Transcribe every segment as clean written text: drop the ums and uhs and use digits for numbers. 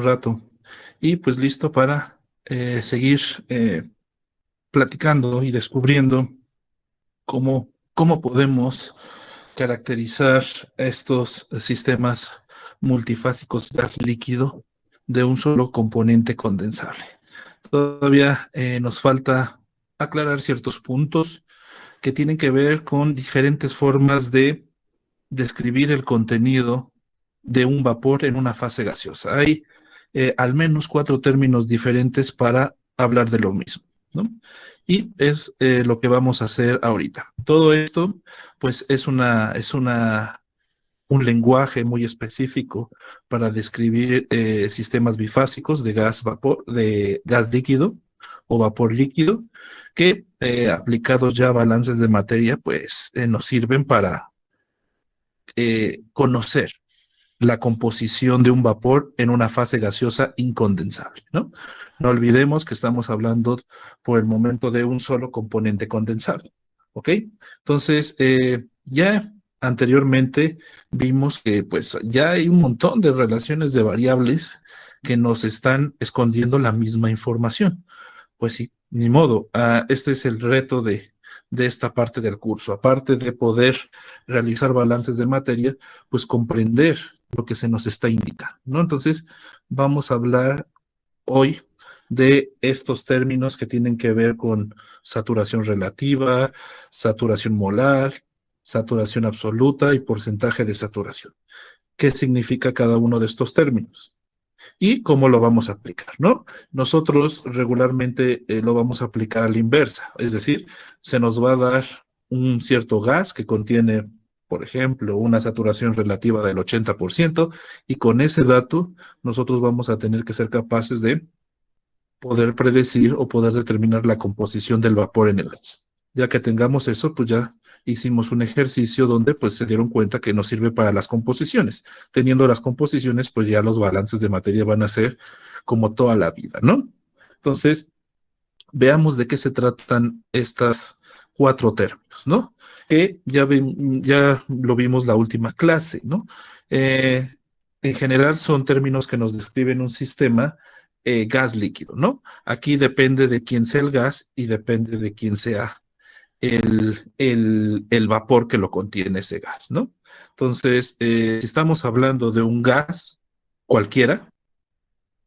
rato y pues listo para seguir platicando y descubriendo cómo podemos caracterizar estos sistemas multifásicos gas líquido de un solo componente condensable. Todavía nos falta aclarar ciertos puntos que tienen que ver con diferentes formas de describir el contenido de un vapor en una fase gaseosa. Hay al menos 4 términos diferentes para hablar de lo mismo, ¿no? Y es lo que vamos a hacer ahorita. Todo esto, pues, un lenguaje muy específico para describir sistemas bifásicos de de gas líquido o vapor líquido, que aplicados ya a balances de materia, pues nos sirven para conocer la composición de un vapor en una fase gaseosa incondensable, ¿no? No olvidemos que estamos hablando por el momento de un solo componente condensable, ¿ok? Entonces, ya anteriormente vimos que pues ya hay un montón de relaciones de variables que nos están escondiendo la misma información. Pues sí, ni modo. Este es el reto de esta parte del curso. Aparte de poder realizar balances de materia, pues comprender lo que se nos está indicando, ¿no? Entonces, vamos a hablar hoy de estos términos que tienen que ver con saturación relativa, saturación molar, saturación absoluta y porcentaje de saturación. ¿Qué significa cada uno de estos términos? Y cómo lo vamos a aplicar, ¿no? Nosotros regularmente lo vamos a aplicar a la inversa, es decir, se nos va a dar un cierto gas que contiene, por ejemplo, una saturación relativa del 80% y con ese dato nosotros vamos a tener que ser capaces de poder predecir o poder determinar la composición del vapor en el gas. Ya que tengamos eso, pues ya hicimos un ejercicio donde pues se dieron cuenta que nos sirve para las composiciones. Teniendo las composiciones, pues ya los balances de materia van a ser como toda la vida, ¿no? Entonces, veamos de qué se tratan estas 4 términos, ¿no? Que ya lo vimos la última clase, ¿no? Eh, en general son términos que nos describen un sistema gas líquido, ¿no? Aquí depende de quién sea el gas y depende de quién sea el vapor que lo contiene ese gas, ¿no? Entonces, si estamos hablando de un gas cualquiera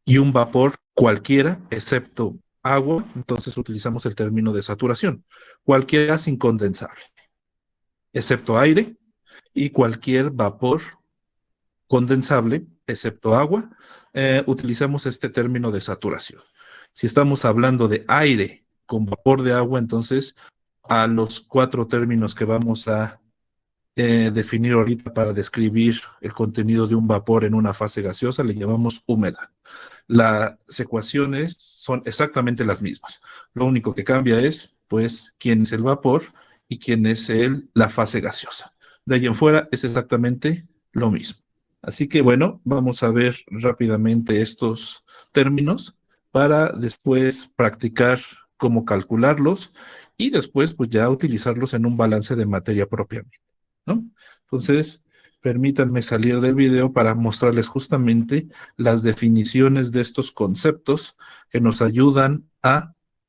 y un vapor cualquiera, excepto agua, entonces utilizamos el término de saturación. Cualquier gas incondensable, excepto aire, y cualquier vapor condensable, excepto agua, utilizamos este término de saturación. Si estamos hablando de aire con vapor de agua, entonces a los 4 términos que vamos a definir ahorita para describir el contenido de un vapor en una fase gaseosa le llamamos humedad. Las ecuaciones son exactamente las mismas. Lo único que cambia es, pues, quién es el vapor y quién es la fase gaseosa. De ahí en fuera es exactamente lo mismo. Así que, bueno, vamos a ver rápidamente estos términos para después practicar cómo calcularlos y después, pues, ya utilizarlos en un balance de materia propiamente, ¿no? Entonces, permítanme salir del video para mostrarles justamente las definiciones de estos conceptos que nos ayudan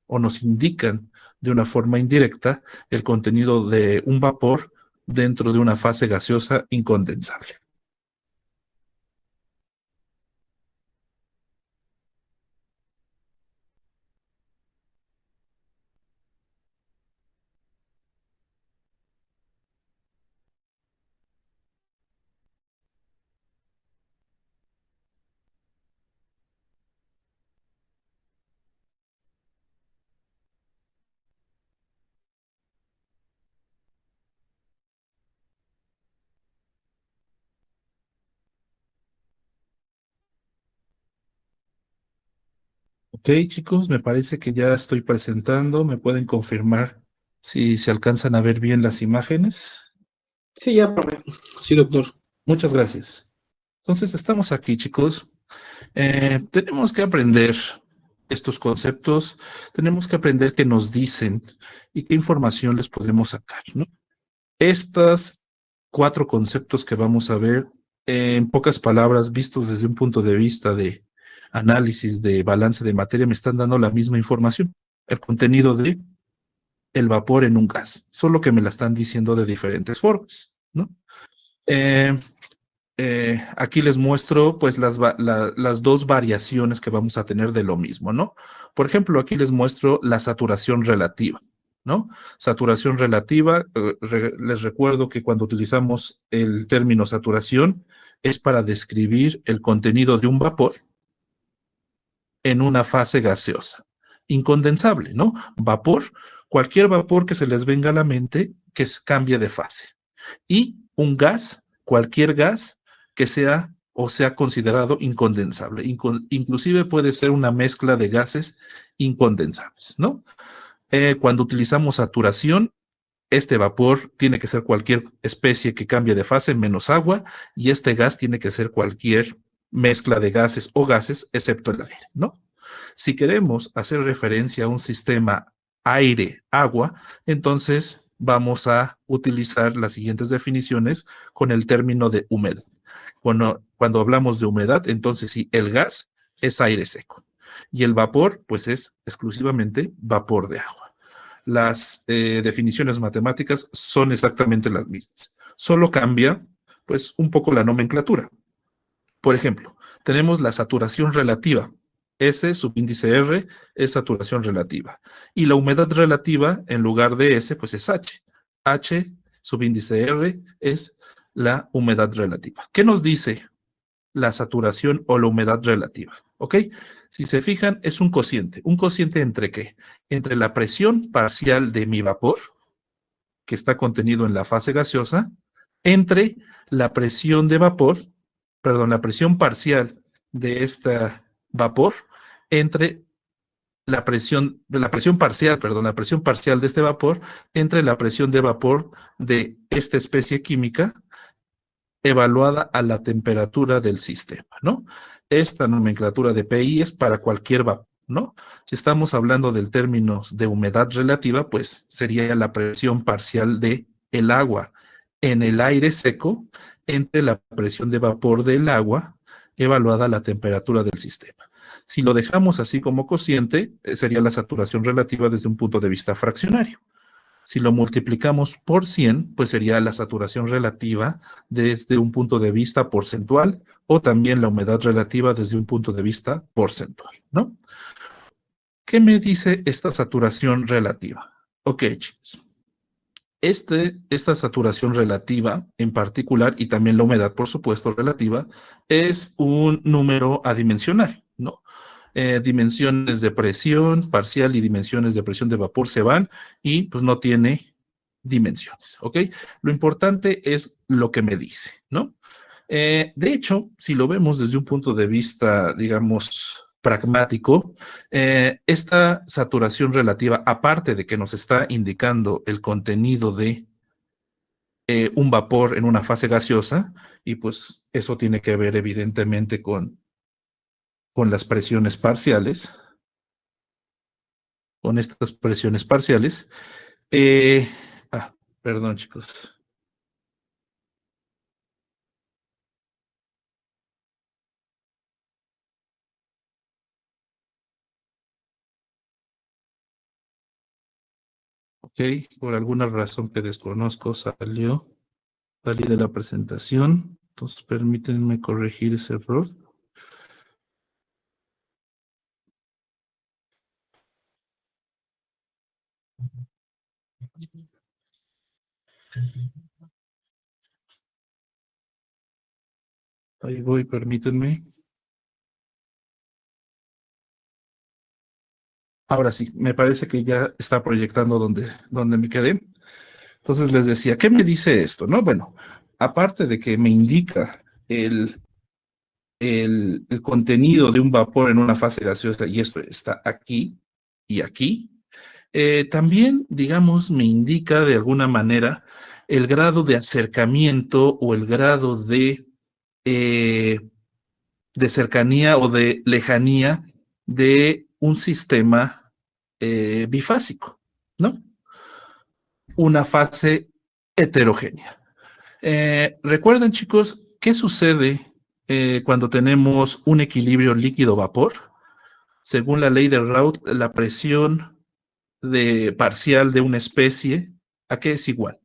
o nos indican de una forma indirecta el contenido de un vapor dentro de una fase gaseosa incondensable. Ok, chicos, me parece que ya estoy presentando. ¿Me pueden confirmar si se alcanzan a ver bien las imágenes? Sí, ya, profe. Sí, doctor. Muchas gracias. Entonces, estamos aquí, chicos. Tenemos que aprender estos conceptos, tenemos que aprender qué nos dicen y qué información les podemos sacar, ¿no? Estas 4 conceptos que vamos a ver, en pocas palabras, vistos desde un punto de vista análisis de balance de materia me están dando la misma información, el contenido de el vapor en un gas, solo que me la están diciendo de diferentes formas, ¿no? Eh, aquí les muestro pues las dos variaciones que vamos a tener de lo mismo, ¿no? Por ejemplo, aquí les muestro la saturación relativa, ¿no? Saturación relativa, les recuerdo que cuando utilizamos el término saturación es para describir el contenido de un vapor en una fase gaseosa, incondensable, ¿no? Vapor, cualquier vapor que se les venga a la mente que cambie de fase. Y un gas, cualquier gas que sea o sea considerado incondensable. Inclusive puede ser una mezcla de gases incondensables, ¿no? Cuando utilizamos saturación, este vapor tiene que ser cualquier especie que cambie de fase menos agua y este gas tiene que ser cualquier mezcla de gases o gases excepto el aire, ¿no? Si queremos hacer referencia a un sistema aire-agua, entonces vamos a utilizar las siguientes definiciones con el término de humedad. Cuando hablamos de humedad, entonces sí, el gas es aire seco y el vapor, pues es exclusivamente vapor de agua. Las definiciones matemáticas son exactamente las mismas, solo cambia pues un poco la nomenclatura. Por ejemplo, tenemos la saturación relativa. S subíndice R es saturación relativa. Y la humedad relativa, en lugar de S, pues es H. H subíndice R es la humedad relativa. ¿Qué nos dice la saturación o la humedad relativa? ¿Ok? Si se fijan, es un cociente. ¿Un cociente entre qué? Entre la presión parcial de mi vapor, que está contenido en la fase gaseosa, entre la presión de vapor, perdón, la presión parcial de este vapor, entre la presión parcial, perdón, la presión parcial de este vapor, entre la presión de vapor de esta especie química evaluada a la temperatura del sistema, ¿no? Esta nomenclatura de PI es para cualquier vapor, ¿no? Si estamos hablando del término de humedad relativa, pues sería la presión parcial de el agua en el aire seco entre la presión de vapor del agua evaluada a la temperatura del sistema. Si lo dejamos así como cociente, sería la saturación relativa desde un punto de vista fraccionario. Si lo multiplicamos por 100, pues sería la saturación relativa desde un punto de vista porcentual o también la humedad relativa desde un punto de vista porcentual, ¿no? ¿Qué me dice esta saturación relativa? Ok, chicos. Esta saturación relativa en particular, y también la humedad, por supuesto, relativa, es un número adimensional, ¿no? Dimensiones de presión parcial y dimensiones de presión de vapor se van y pues no tiene dimensiones, ¿ok? Lo importante es lo que me dice, ¿no? De hecho, si lo vemos desde un punto de vista, digamos, pragmático, esta saturación relativa, aparte de que nos está indicando el contenido de un vapor en una fase gaseosa, y pues eso tiene que ver evidentemente con las presiones parciales, con estas presiones parciales. Eh, ah, perdón, chicos. Ok, por alguna razón que desconozco salí de la presentación. Entonces, permítanme corregir ese error. Ahí voy, permítanme. Ahora sí, me parece que ya está proyectando donde me quedé. Entonces les decía, ¿qué me dice esto? ¿No? Bueno, aparte de que me indica el contenido de un vapor en una fase gaseosa, y esto está aquí y aquí, también, digamos, me indica de alguna manera el grado de acercamiento o el grado eh, de cercanía o de lejanía de un sistema bifásico, ¿no? Una fase heterogénea. Recuerden, chicos, ¿qué sucede cuando tenemos un equilibrio líquido-vapor, según la ley de Raoult, la presión parcial de una especie, ¿a qué es igual?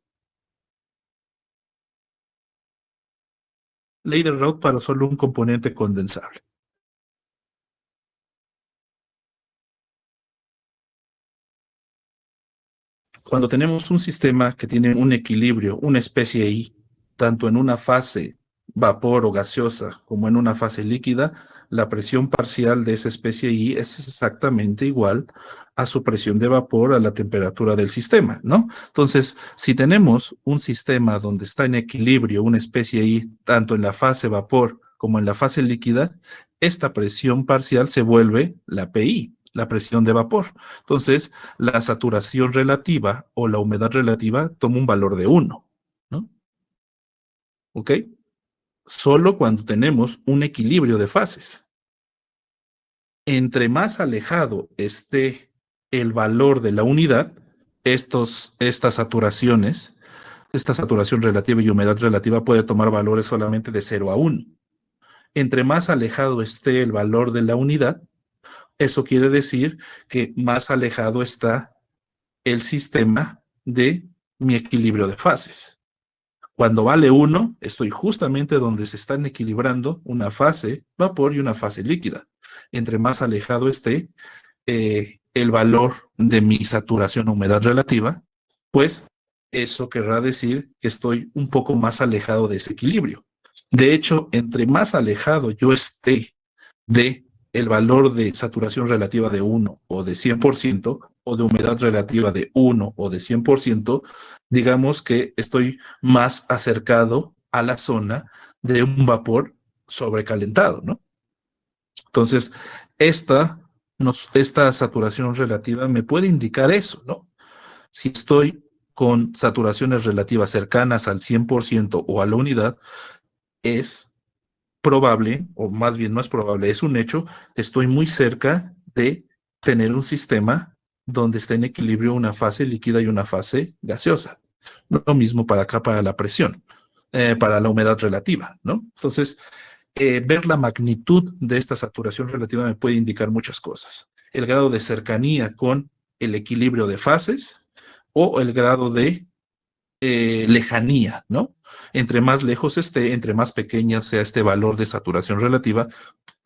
Ley de Raoult para solo un componente condensable. Cuando tenemos un sistema que tiene un equilibrio, una especie I, tanto en una fase vapor o gaseosa como en una fase líquida, la presión parcial de esa especie I es exactamente igual a su presión de vapor a la temperatura del sistema, ¿no? Entonces, si tenemos un sistema donde está en equilibrio una especie I, tanto en la fase vapor como en la fase líquida, esta presión parcial se vuelve la PI, la presión de vapor. Entonces, la saturación relativa o la humedad relativa toma un valor de 1, ¿no? ¿Ok? Solo cuando tenemos un equilibrio de fases. Entre más alejado esté el valor de la unidad, estas saturaciones, esta saturación relativa y humedad relativa puede tomar valores solamente de 0 a 1. Entre más alejado esté el valor de la unidad, eso quiere decir que más alejado está el sistema de mi equilibrio de fases. Cuando vale 1, estoy justamente donde se están equilibrando una fase vapor y una fase líquida. Entre más alejado esté el valor de mi saturación o humedad relativa, pues eso querrá decir que estoy un poco más alejado de ese equilibrio. De hecho, entre más alejado yo esté de el valor de saturación relativa de 1 o de 100% o de humedad relativa de 1 o de 100%, digamos que estoy más acercado a la zona de un vapor sobrecalentado, ¿no? Entonces, esta saturación relativa me puede indicar eso, ¿no? Si estoy con saturaciones relativas cercanas al 100% o a la unidad, es probable, o más bien no es probable, es un hecho que estoy muy cerca de tener un sistema donde está en equilibrio una fase líquida y una fase gaseosa. Lo mismo para acá, para la presión, para la humedad relativa, ¿no? Entonces, ver la magnitud de esta saturación relativa me puede indicar muchas cosas. El grado de cercanía con el equilibrio de fases o el grado de lejanía, ¿no? Entre más lejos esté, entre más pequeña sea este valor de saturación relativa,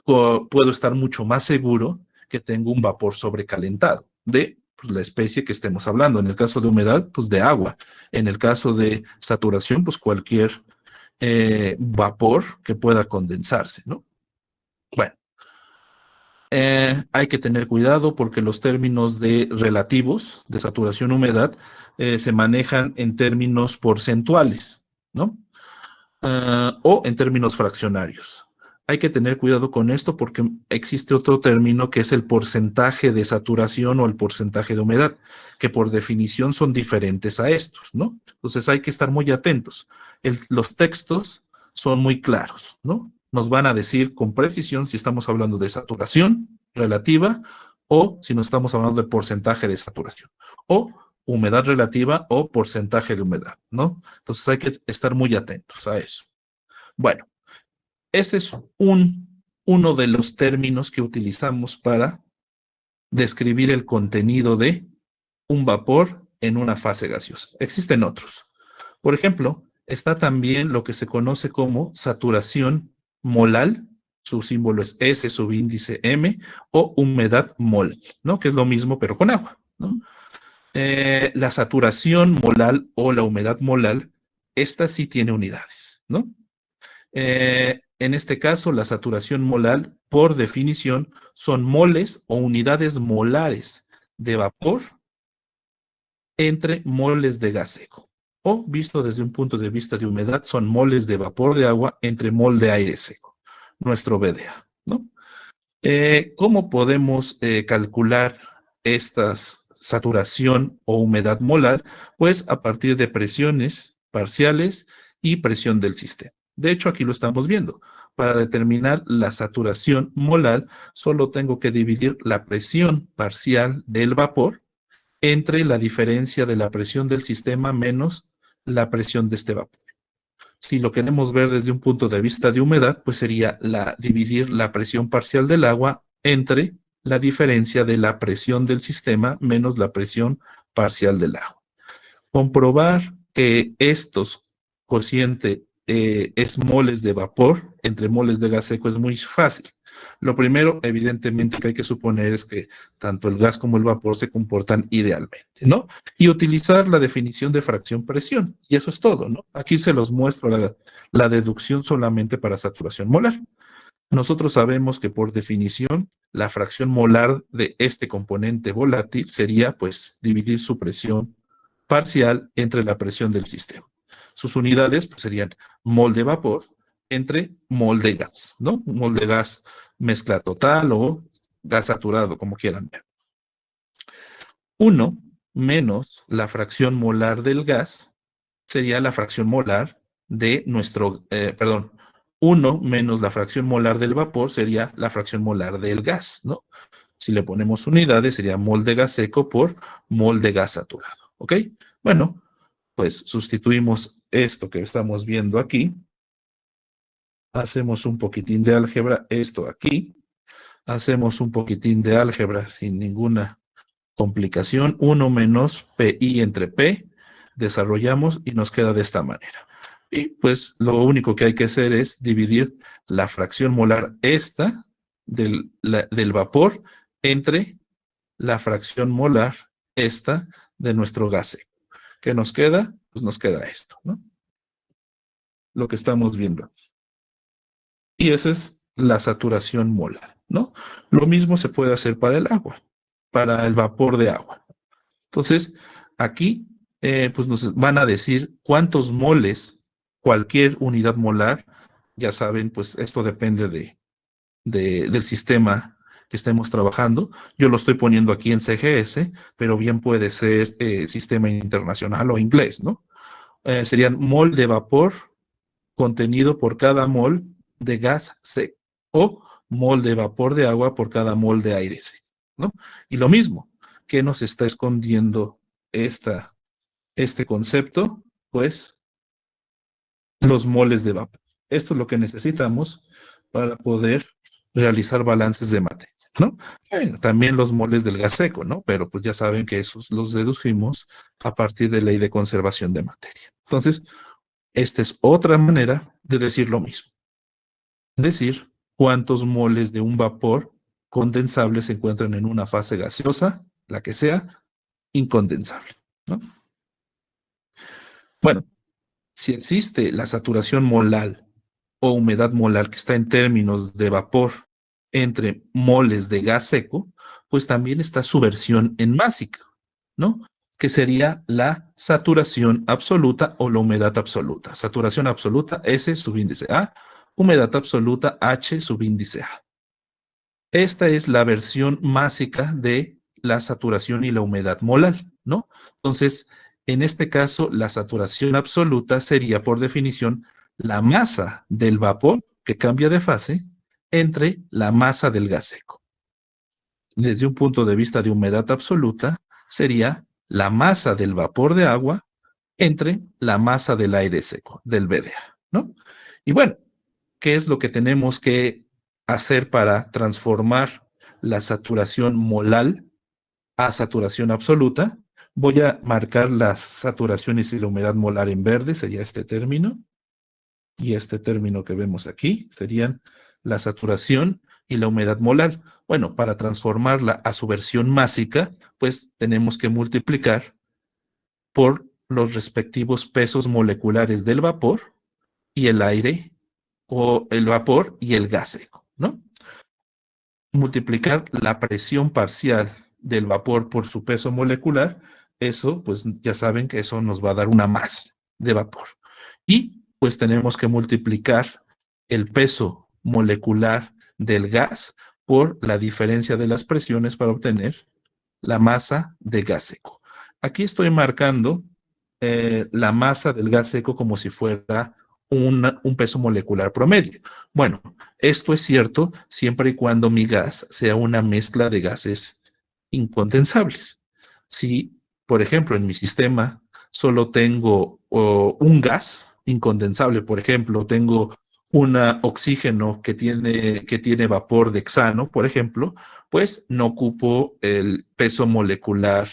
puedo estar mucho más seguro que tengo un vapor sobrecalentado de pues, la especie que estemos hablando. En el caso de humedad, pues de agua. En el caso de saturación, pues cualquier vapor que pueda condensarse, ¿no? Bueno, hay que tener cuidado porque los términos de relativos de saturación-humedad se manejan en términos porcentuales, ¿no? O en términos fraccionarios. Hay que tener cuidado con esto porque existe otro término que es el porcentaje de saturación o el porcentaje de humedad, que por definición son diferentes a estos, ¿no? Entonces hay que estar muy atentos. Los textos son muy claros, ¿no? Nos van a decir con precisión si estamos hablando de saturación relativa o si no estamos hablando de porcentaje de saturación o humedad relativa o porcentaje de humedad, ¿no? Entonces hay que estar muy atentos a eso. Bueno, ese es uno de los términos que utilizamos para describir el contenido de un vapor en una fase gaseosa. Existen otros. Por ejemplo, está también lo que se conoce como saturación molal, su símbolo es S, subíndice M, o humedad mol, ¿no? Que es lo mismo pero con agua, ¿no? La saturación molal o la humedad molal, esta sí tiene unidades, ¿no? En este caso, la saturación molal, por definición, son moles o unidades molares de vapor entre moles de gas seco. O, visto desde un punto de vista de humedad, son moles de vapor de agua entre mol de aire seco, nuestro VDA, ¿no? ¿Cómo podemos calcular esta saturación o humedad molar? Pues a partir de presiones parciales y presión del sistema. De hecho, aquí lo estamos viendo. Para determinar la saturación molar, solo tengo que dividir la presión parcial del vapor entre la diferencia de la presión del sistema menos la presión de este vapor. Si lo queremos ver desde un punto de vista de humedad, pues sería dividir la presión parcial del agua entre la diferencia de la presión del sistema menos la presión parcial del agua. Comprobar que estos cociente es moles de vapor entre moles de gas seco es muy fácil. Lo primero, evidentemente, que hay que suponer es que tanto el gas como el vapor se comportan idealmente, ¿no? Y utilizar la definición de fracción presión. Y eso es todo, ¿no? Aquí se los muestro la deducción solamente para saturación molar. Nosotros sabemos que por definición la fracción molar de este componente volátil sería pues dividir su presión parcial entre la presión del sistema. Sus unidades pues, serían mol de vapor entre mol de gas, ¿no? Mol de gas mezcla total o gas saturado, como quieran ver. 1 menos la fracción molar del gas sería la fracción molar de nuestro, 1 menos la fracción molar del vapor sería la fracción molar del gas, ¿no? Si le ponemos unidades sería mol de gas seco por mol de gas saturado, ¿ok? Bueno, pues sustituimos esto que estamos viendo aquí. Hacemos un poquitín de álgebra, esto aquí. Hacemos un poquitín de álgebra sin ninguna complicación. 1 menos PI entre P. Desarrollamos y nos queda de esta manera. Y pues lo único que hay que hacer es dividir la fracción molar esta del vapor entre la fracción molar esta de nuestro gas seco. ¿Qué nos queda? Pues nos queda esto, ¿no? Lo que estamos viendo. Y esa es la saturación molar, ¿no? Lo mismo se puede hacer para el agua, para el vapor de agua. Entonces, aquí, pues nos van a decir cuántos moles cualquier unidad molar, ya saben, pues esto depende del sistema que estemos trabajando. Yo lo estoy poniendo aquí en CGS, pero bien puede ser sistema internacional o inglés, ¿no? Serían mol de vapor contenido por cada mol de gas seco o mol de vapor de agua por cada mol de aire seco, ¿no? Y lo mismo, ¿qué nos está escondiendo este concepto? Pues los moles de vapor. Esto es lo que necesitamos para poder realizar balances de materia, ¿no? También los moles del gas seco, ¿no? Pero pues ya saben que esos los dedujimos a partir de ley de conservación de materia. Entonces, esta es otra manera de decir lo mismo. Decir cuántos moles de un vapor condensable se encuentran en una fase gaseosa, la que sea, incondensable, ¿no? Bueno, si existe la saturación molar o humedad molar que está en términos de vapor entre moles de gas seco, pues también está su versión en másica, ¿no? Que sería la saturación absoluta o la humedad absoluta. Saturación absoluta, S subíndice A, humedad absoluta, H subíndice A. Esta es la versión másica de la saturación y la humedad molar, ¿no? Entonces, en este caso, la saturación absoluta sería, por definición, la masa del vapor que cambia de fase entre la masa del gas seco. Desde un punto de vista de humedad absoluta, sería la masa del vapor de agua entre la masa del aire seco, del VDA, ¿no? Y bueno, ¿qué es lo que tenemos que hacer para transformar la saturación molar a saturación absoluta? Voy a marcar las saturaciones y la humedad molar en verde, sería este término. Y este término que vemos aquí serían la saturación y la humedad molar. Bueno, para transformarla a su versión másica, pues tenemos que multiplicar por los respectivos pesos moleculares del vapor y el aire, o el vapor y el gas seco, ¿no? Multiplicar la presión parcial del vapor por su peso molecular, eso, pues ya saben que eso nos va a dar una masa de vapor. Y pues tenemos que multiplicar el peso molecular del gas por la diferencia de las presiones para obtener la masa de gas seco. Aquí estoy marcando la masa del gas seco como si fuera un peso molecular promedio. Bueno, esto es cierto siempre y cuando mi gas sea una mezcla de gases incondensables. Si, por ejemplo, en mi sistema solo tengo un gas, incondensable. Por ejemplo, tengo un oxígeno que tiene vapor de hexano, por ejemplo, pues no ocupo el peso molecular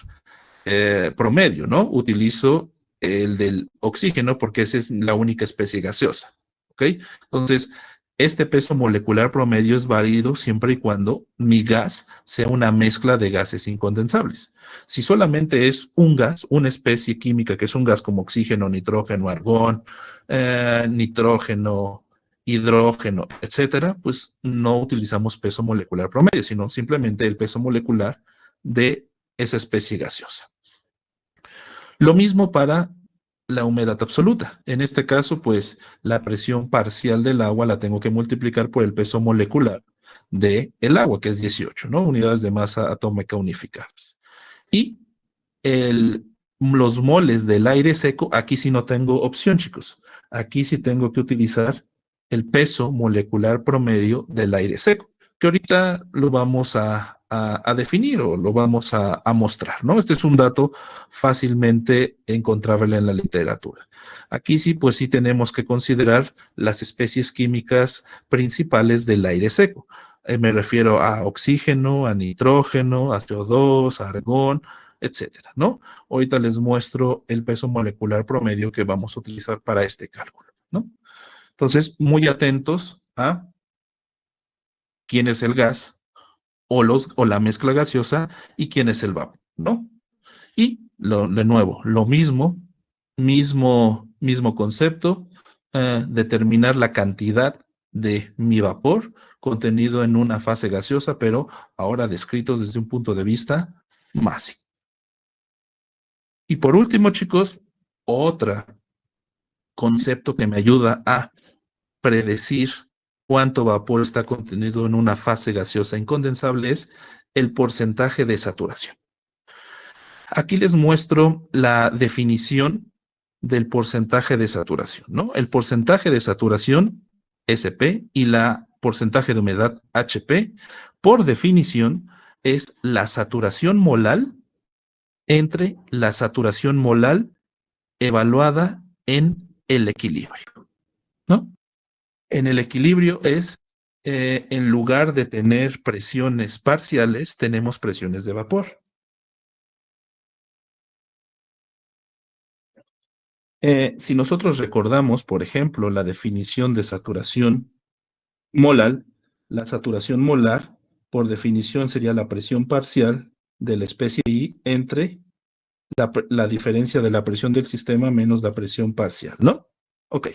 promedio, ¿no? Utilizo el del oxígeno porque esa es la única especie gaseosa, ¿ok? Entonces, este peso molecular promedio es válido siempre y cuando mi gas sea una mezcla de gases incondensables. Si solamente es un gas, una especie química que es un gas como oxígeno, nitrógeno, argón, nitrógeno, hidrógeno, etcétera, pues no utilizamos peso molecular promedio, sino simplemente el peso molecular de esa especie gaseosa. Lo mismo para la humedad absoluta. En este caso, pues la presión parcial del agua la tengo que multiplicar por el peso molecular del agua, que es 18, ¿no? Unidades de masa atómica unificadas. Y los moles del aire seco, aquí sí no tengo opción, chicos. Aquí sí tengo que utilizar el peso molecular promedio del aire seco, que ahorita lo vamos a definir o lo vamos a mostrar, ¿no? Este es un dato fácilmente encontrable en la literatura. Aquí sí, pues sí tenemos que considerar las especies químicas principales del aire seco. Me refiero a oxígeno, a nitrógeno, a CO2, a argón, etcétera, ¿no? Ahorita les muestro el peso molecular promedio que vamos a utilizar para este cálculo, ¿no? Entonces, muy atentos a quién es el gas o la mezcla gaseosa y quién es el vapor, ¿no? Y de nuevo, lo mismo concepto, determinar la cantidad de mi vapor contenido en una fase gaseosa, pero ahora descrito desde un punto de vista másico. Y por último, chicos, otro concepto que me ayuda a predecir cuánto vapor está contenido en una fase gaseosa incondensable es el porcentaje de saturación. Aquí les muestro la definición del porcentaje de saturación, ¿no? El porcentaje de saturación, SP, y la porcentaje de humedad, HP, por definición, es la saturación molal entre la saturación molal evaluada en el equilibrio, ¿no? En el equilibrio es, en lugar de tener presiones parciales, tenemos presiones de vapor. Si nosotros recordamos, por ejemplo, la definición de saturación molar, la saturación molar, por definición, sería la presión parcial de la especie I entre la diferencia de la presión del sistema menos la presión parcial, ¿no? Ok.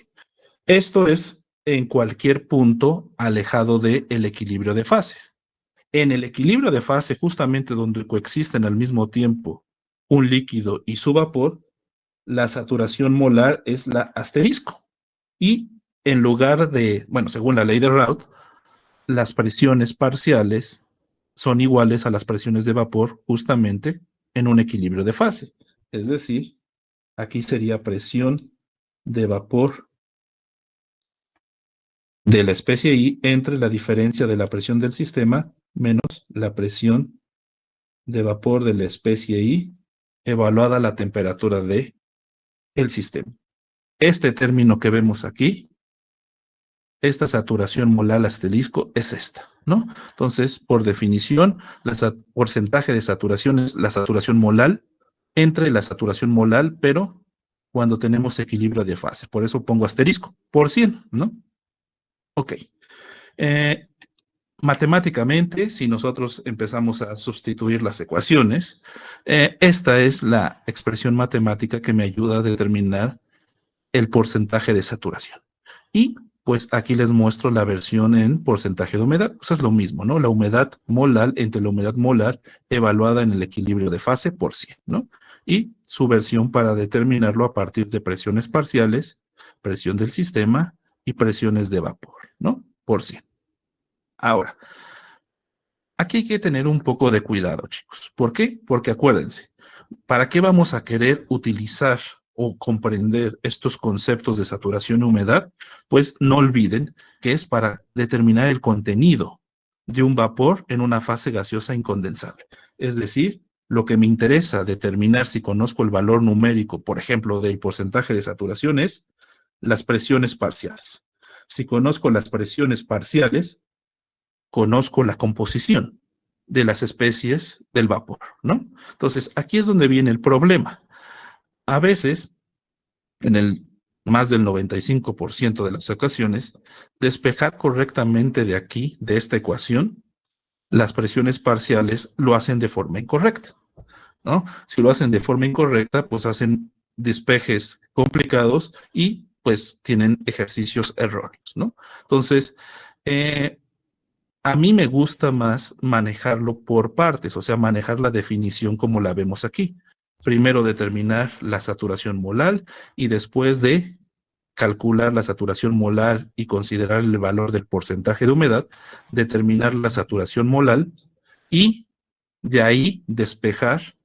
Esto es en cualquier punto alejado del equilibrio de fase. En el equilibrio de fase, justamente donde coexisten al mismo tiempo un líquido y su vapor, la saturación molar es la asterisco. Y en lugar de, bueno, según la ley de Raoult, las presiones parciales son iguales a las presiones de vapor justamente en un equilibrio de fase. Es decir, aquí sería presión de vapor de la especie I entre la diferencia de la presión del sistema menos la presión de vapor de la especie I evaluada a la temperatura de el sistema. Este término que vemos aquí, esta saturación molar asterisco es esta, ¿no? Entonces, por definición, el porcentaje de saturación es la saturación molar entre la saturación molar, pero cuando tenemos equilibrio de fase. Por eso pongo asterisco, por 100, ¿no? Ok. Matemáticamente, si nosotros empezamos a sustituir las ecuaciones, esta es la expresión matemática que me ayuda a determinar el porcentaje de saturación. Y pues aquí les muestro la versión en porcentaje de humedad. Pues es lo mismo, ¿no? La humedad molar entre la humedad molar evaluada en el equilibrio de fase por 100, ¿no? Y su versión para determinarlo a partir de presiones parciales, presión del sistema y presiones de vapor, ¿no? Por 100. Ahora, aquí hay que tener un poco de cuidado, chicos. ¿Por qué? Porque acuérdense, ¿para qué vamos a querer utilizar o comprender estos conceptos de saturación y humedad? Pues no olviden que es para determinar el contenido de un vapor en una fase gaseosa incondensable. Es decir, lo que me interesa determinar si conozco el valor numérico, por ejemplo, del porcentaje de saturación es las presiones parciales. Si conozco las presiones parciales, conozco la composición de las especies del vapor, ¿no? Entonces, aquí es donde viene el problema. A veces, en el más del 95% de las ocasiones, despejar correctamente de aquí, de esta ecuación, las presiones parciales lo hacen de forma incorrecta, ¿no? Si lo hacen de forma incorrecta, pues hacen despejes complicados y pues tienen ejercicios erróneos, ¿no? Entonces, a mí me gusta más manejarlo por partes, o sea, manejar la definición como la vemos aquí. Primero determinar la saturación molar y después de calcular la saturación molar y considerar el valor del porcentaje de humedad, determinar la saturación molar y de ahí despejar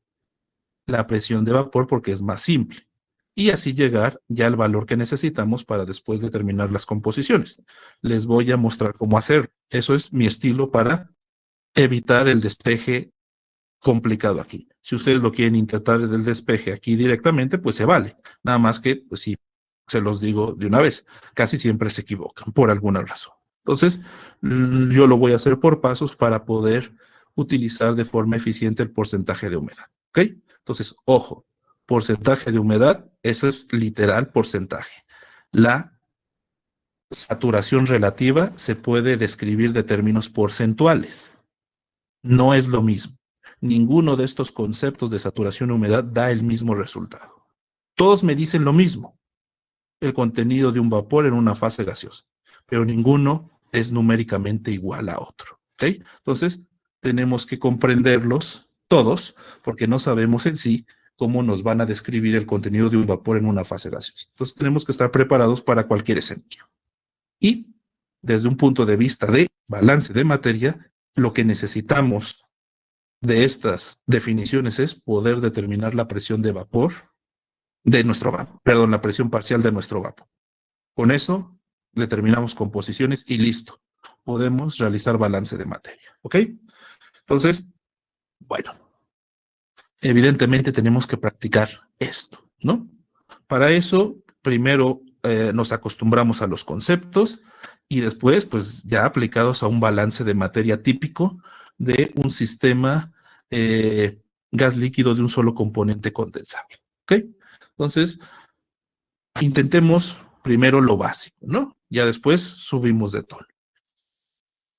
la presión de vapor porque es más simple. Y así llegar ya al valor que necesitamos para después determinar las composiciones. Les voy a mostrar cómo hacer. Eso es mi estilo para evitar el despeje complicado aquí. Si ustedes lo quieren intentar del despeje aquí directamente, pues se vale. Nada más que, pues sí, se los digo de una vez, casi siempre se equivocan por alguna razón. Entonces, yo lo voy a hacer por pasos para poder utilizar de forma eficiente el porcentaje de humedad. ¿Ok? Entonces, ojo, porcentaje de humedad, eso es literal porcentaje. La saturación relativa se puede describir de términos porcentuales. No es lo mismo. Ninguno de estos conceptos de saturación y humedad da el mismo resultado. Todos me dicen lo mismo, el contenido de un vapor en una fase gaseosa, pero ninguno es numéricamente igual a otro. ¿Okay? Entonces, tenemos que comprenderlos todos, porque no sabemos en sí cómo nos van a describir el contenido de un vapor en una fase gaseosa. Entonces, tenemos que estar preparados para cualquier escenario. Y desde un punto de vista de balance de materia, lo que necesitamos de estas definiciones es poder determinar la presión de vapor de nuestro vapor, perdón, la presión parcial de nuestro vapor. Con eso determinamos composiciones y listo. Podemos realizar balance de materia. ¿Ok? Entonces, bueno, evidentemente tenemos que practicar esto, ¿no? Para eso, primero nos acostumbramos a los conceptos y después, pues ya aplicados a un balance de materia típico de un sistema gas líquido de un solo componente condensable. ¿Ok? Entonces, intentemos primero lo básico, ¿no? Ya después subimos de tono.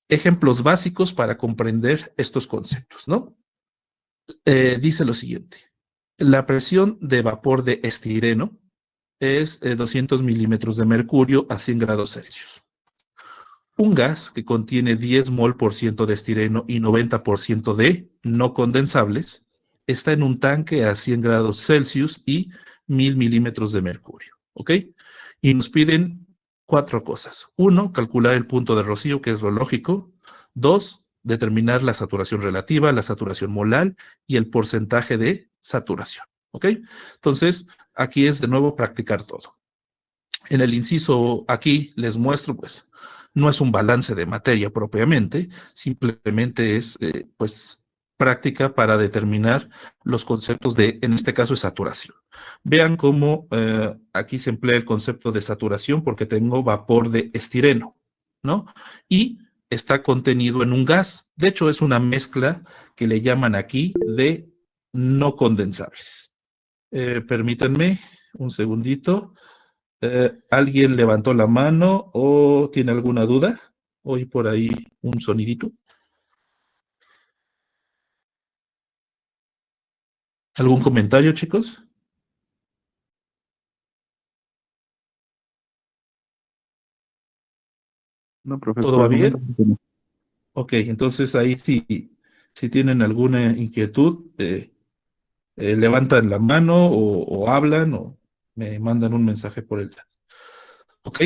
Ejemplos básicos para comprender estos conceptos, ¿no? Dice lo siguiente. La presión de vapor de estireno es 200 milímetros de mercurio a 100 grados Celsius. Un gas que contiene 10 mol por ciento de estireno y 90% de no condensables está en un tanque a 100 grados Celsius y 1000 milímetros de mercurio. ¿Ok? Y nos piden 4 cosas. 1, calcular el punto de rocío, que es lo lógico. 2, determinar la saturación relativa, la saturación molar y el porcentaje de saturación. ¿Ok? Entonces, aquí es de nuevo practicar todo. En el inciso aquí les muestro, pues, no es un balance de materia propiamente, simplemente es, pues, práctica para determinar los conceptos de, en este caso, saturación. Vean cómo aquí se emplea el concepto de saturación porque tengo vapor de estireno, ¿no? Y está contenido en un gas. De hecho, es una mezcla que le llaman aquí de no condensables. Permítanme un segundito. ¿Alguien levantó la mano o tiene alguna duda? ¿Oí por ahí un sonidito? ¿Algún comentario, chicos? No, profe, ¿Todo por va el momento bien? no. Ok, entonces ahí sí, si tienen alguna inquietud, levantan la mano o hablan o me mandan un mensaje por el chat. Ok,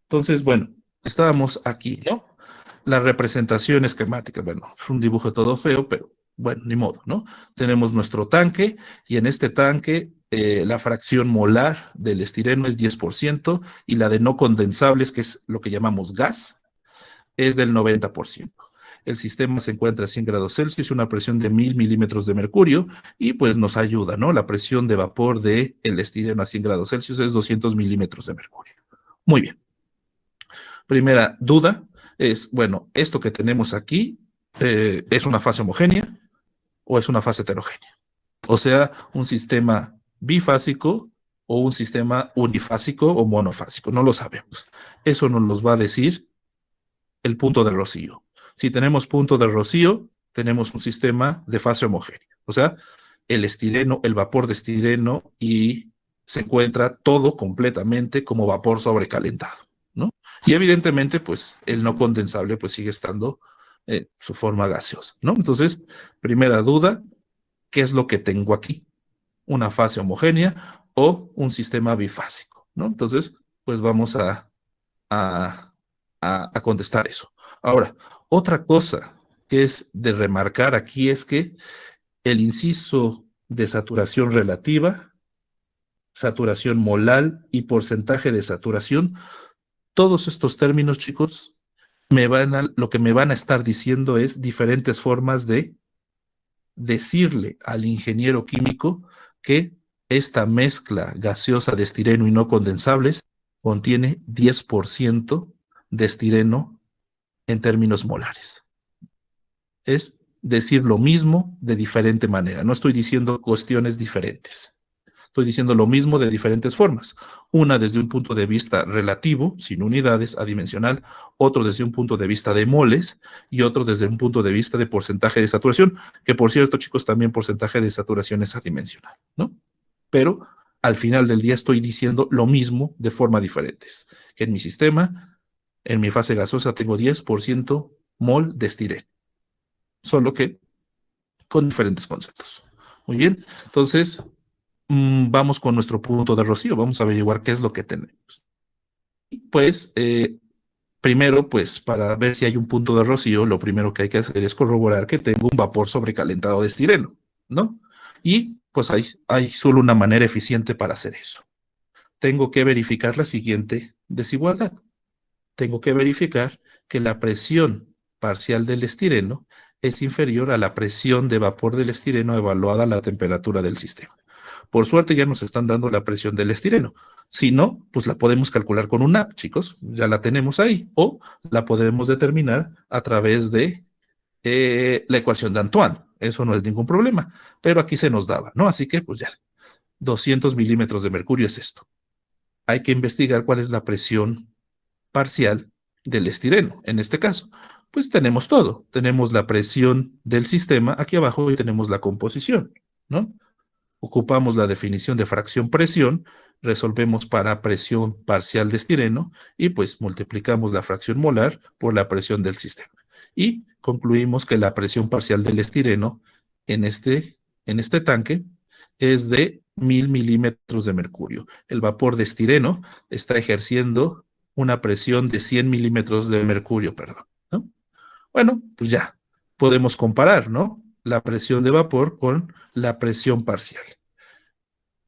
entonces, bueno, estábamos aquí, ¿no? La representación esquemática, bueno, es un dibujo todo feo, pero bueno, ni modo, ¿no? Tenemos nuestro tanque y en este tanque la fracción molar del estireno es 10% y la de no condensables, que es lo que llamamos gas, es del 90%. El sistema se encuentra a 100 grados Celsius, una presión de 1000 milímetros de mercurio y pues nos ayuda, ¿no? La presión de vapor del estireno a 100 grados Celsius es 200 milímetros de mercurio. Muy bien. Primera duda es, bueno, ¿esto que tenemos aquí es una fase homogénea o es una fase heterogénea? O sea, un sistema bifásico o un sistema unifásico o monofásico. No lo sabemos. Eso nos los va a decir el punto de rocío. Si tenemos punto de rocío, tenemos un sistema de fase homogénea. O sea, el estireno, el vapor de estireno y se encuentra todo completamente como vapor sobrecalentado, ¿no? Y evidentemente, pues el no condensable pues sigue estando en su forma gaseosa, ¿no? Entonces, primera duda, ¿qué es lo que tengo aquí? ¿Una fase homogénea o un sistema bifásico, ¿no? Entonces, pues vamos a, a contestar eso. Ahora, otra cosa que es de remarcar aquí es que el inciso de saturación relativa, saturación molal y porcentaje de saturación, todos estos términos, chicos, lo que me van a estar diciendo es diferentes formas de decirle al ingeniero químico que esta mezcla gaseosa de estireno y no condensables contiene 10% de estireno en términos molares. Es decir lo mismo de diferente manera. No estoy diciendo cuestiones diferentes. Estoy diciendo lo mismo de diferentes formas. Una desde un punto de vista relativo, sin unidades, adimensional, otro desde un punto de vista de moles y otro desde un punto de vista de porcentaje de saturación, que por cierto, chicos, también porcentaje de saturación es adimensional, ¿no? Pero al final del día estoy diciendo lo mismo de forma diferentes. Que en mi sistema, en mi fase gaseosa, tengo 10% mol de estireno, solo que con diferentes conceptos. Muy bien, entonces vamos con nuestro punto de rocío, vamos a averiguar qué es lo que tenemos. Pues, primero, pues, para ver si hay un punto de rocío, lo primero que hay que hacer es corroborar que tengo un vapor sobrecalentado de estireno, ¿no? Y, pues, hay solo una manera eficiente para hacer eso. Tengo que verificar la siguiente desigualdad. Tengo que verificar que la presión parcial del estireno es inferior a la presión de vapor del estireno evaluada a la temperatura del sistema. Por suerte ya nos están dando la presión del estireno. Si no, pues la podemos calcular con una app, chicos, ya la tenemos ahí. O la podemos determinar a través de la ecuación de Antoine. Eso no es ningún problema, pero aquí se nos daba, ¿no? Así que, pues ya, 200 milímetros de mercurio es esto. Hay que investigar cuál es la presión parcial del estireno. En este caso, pues tenemos todo. Tenemos la presión del sistema aquí abajo y tenemos la composición, ¿no? Ocupamos la definición de fracción presión, resolvemos para presión parcial de estireno y pues multiplicamos la fracción molar por la presión del sistema. Y concluimos que la presión parcial del estireno en este tanque es de 1000 milímetros de mercurio. El vapor de estireno está ejerciendo una presión de 100 milímetros de mercurio, perdón, ¿no? Bueno, pues ya podemos comparar, ¿no? La presión de vapor con la presión parcial.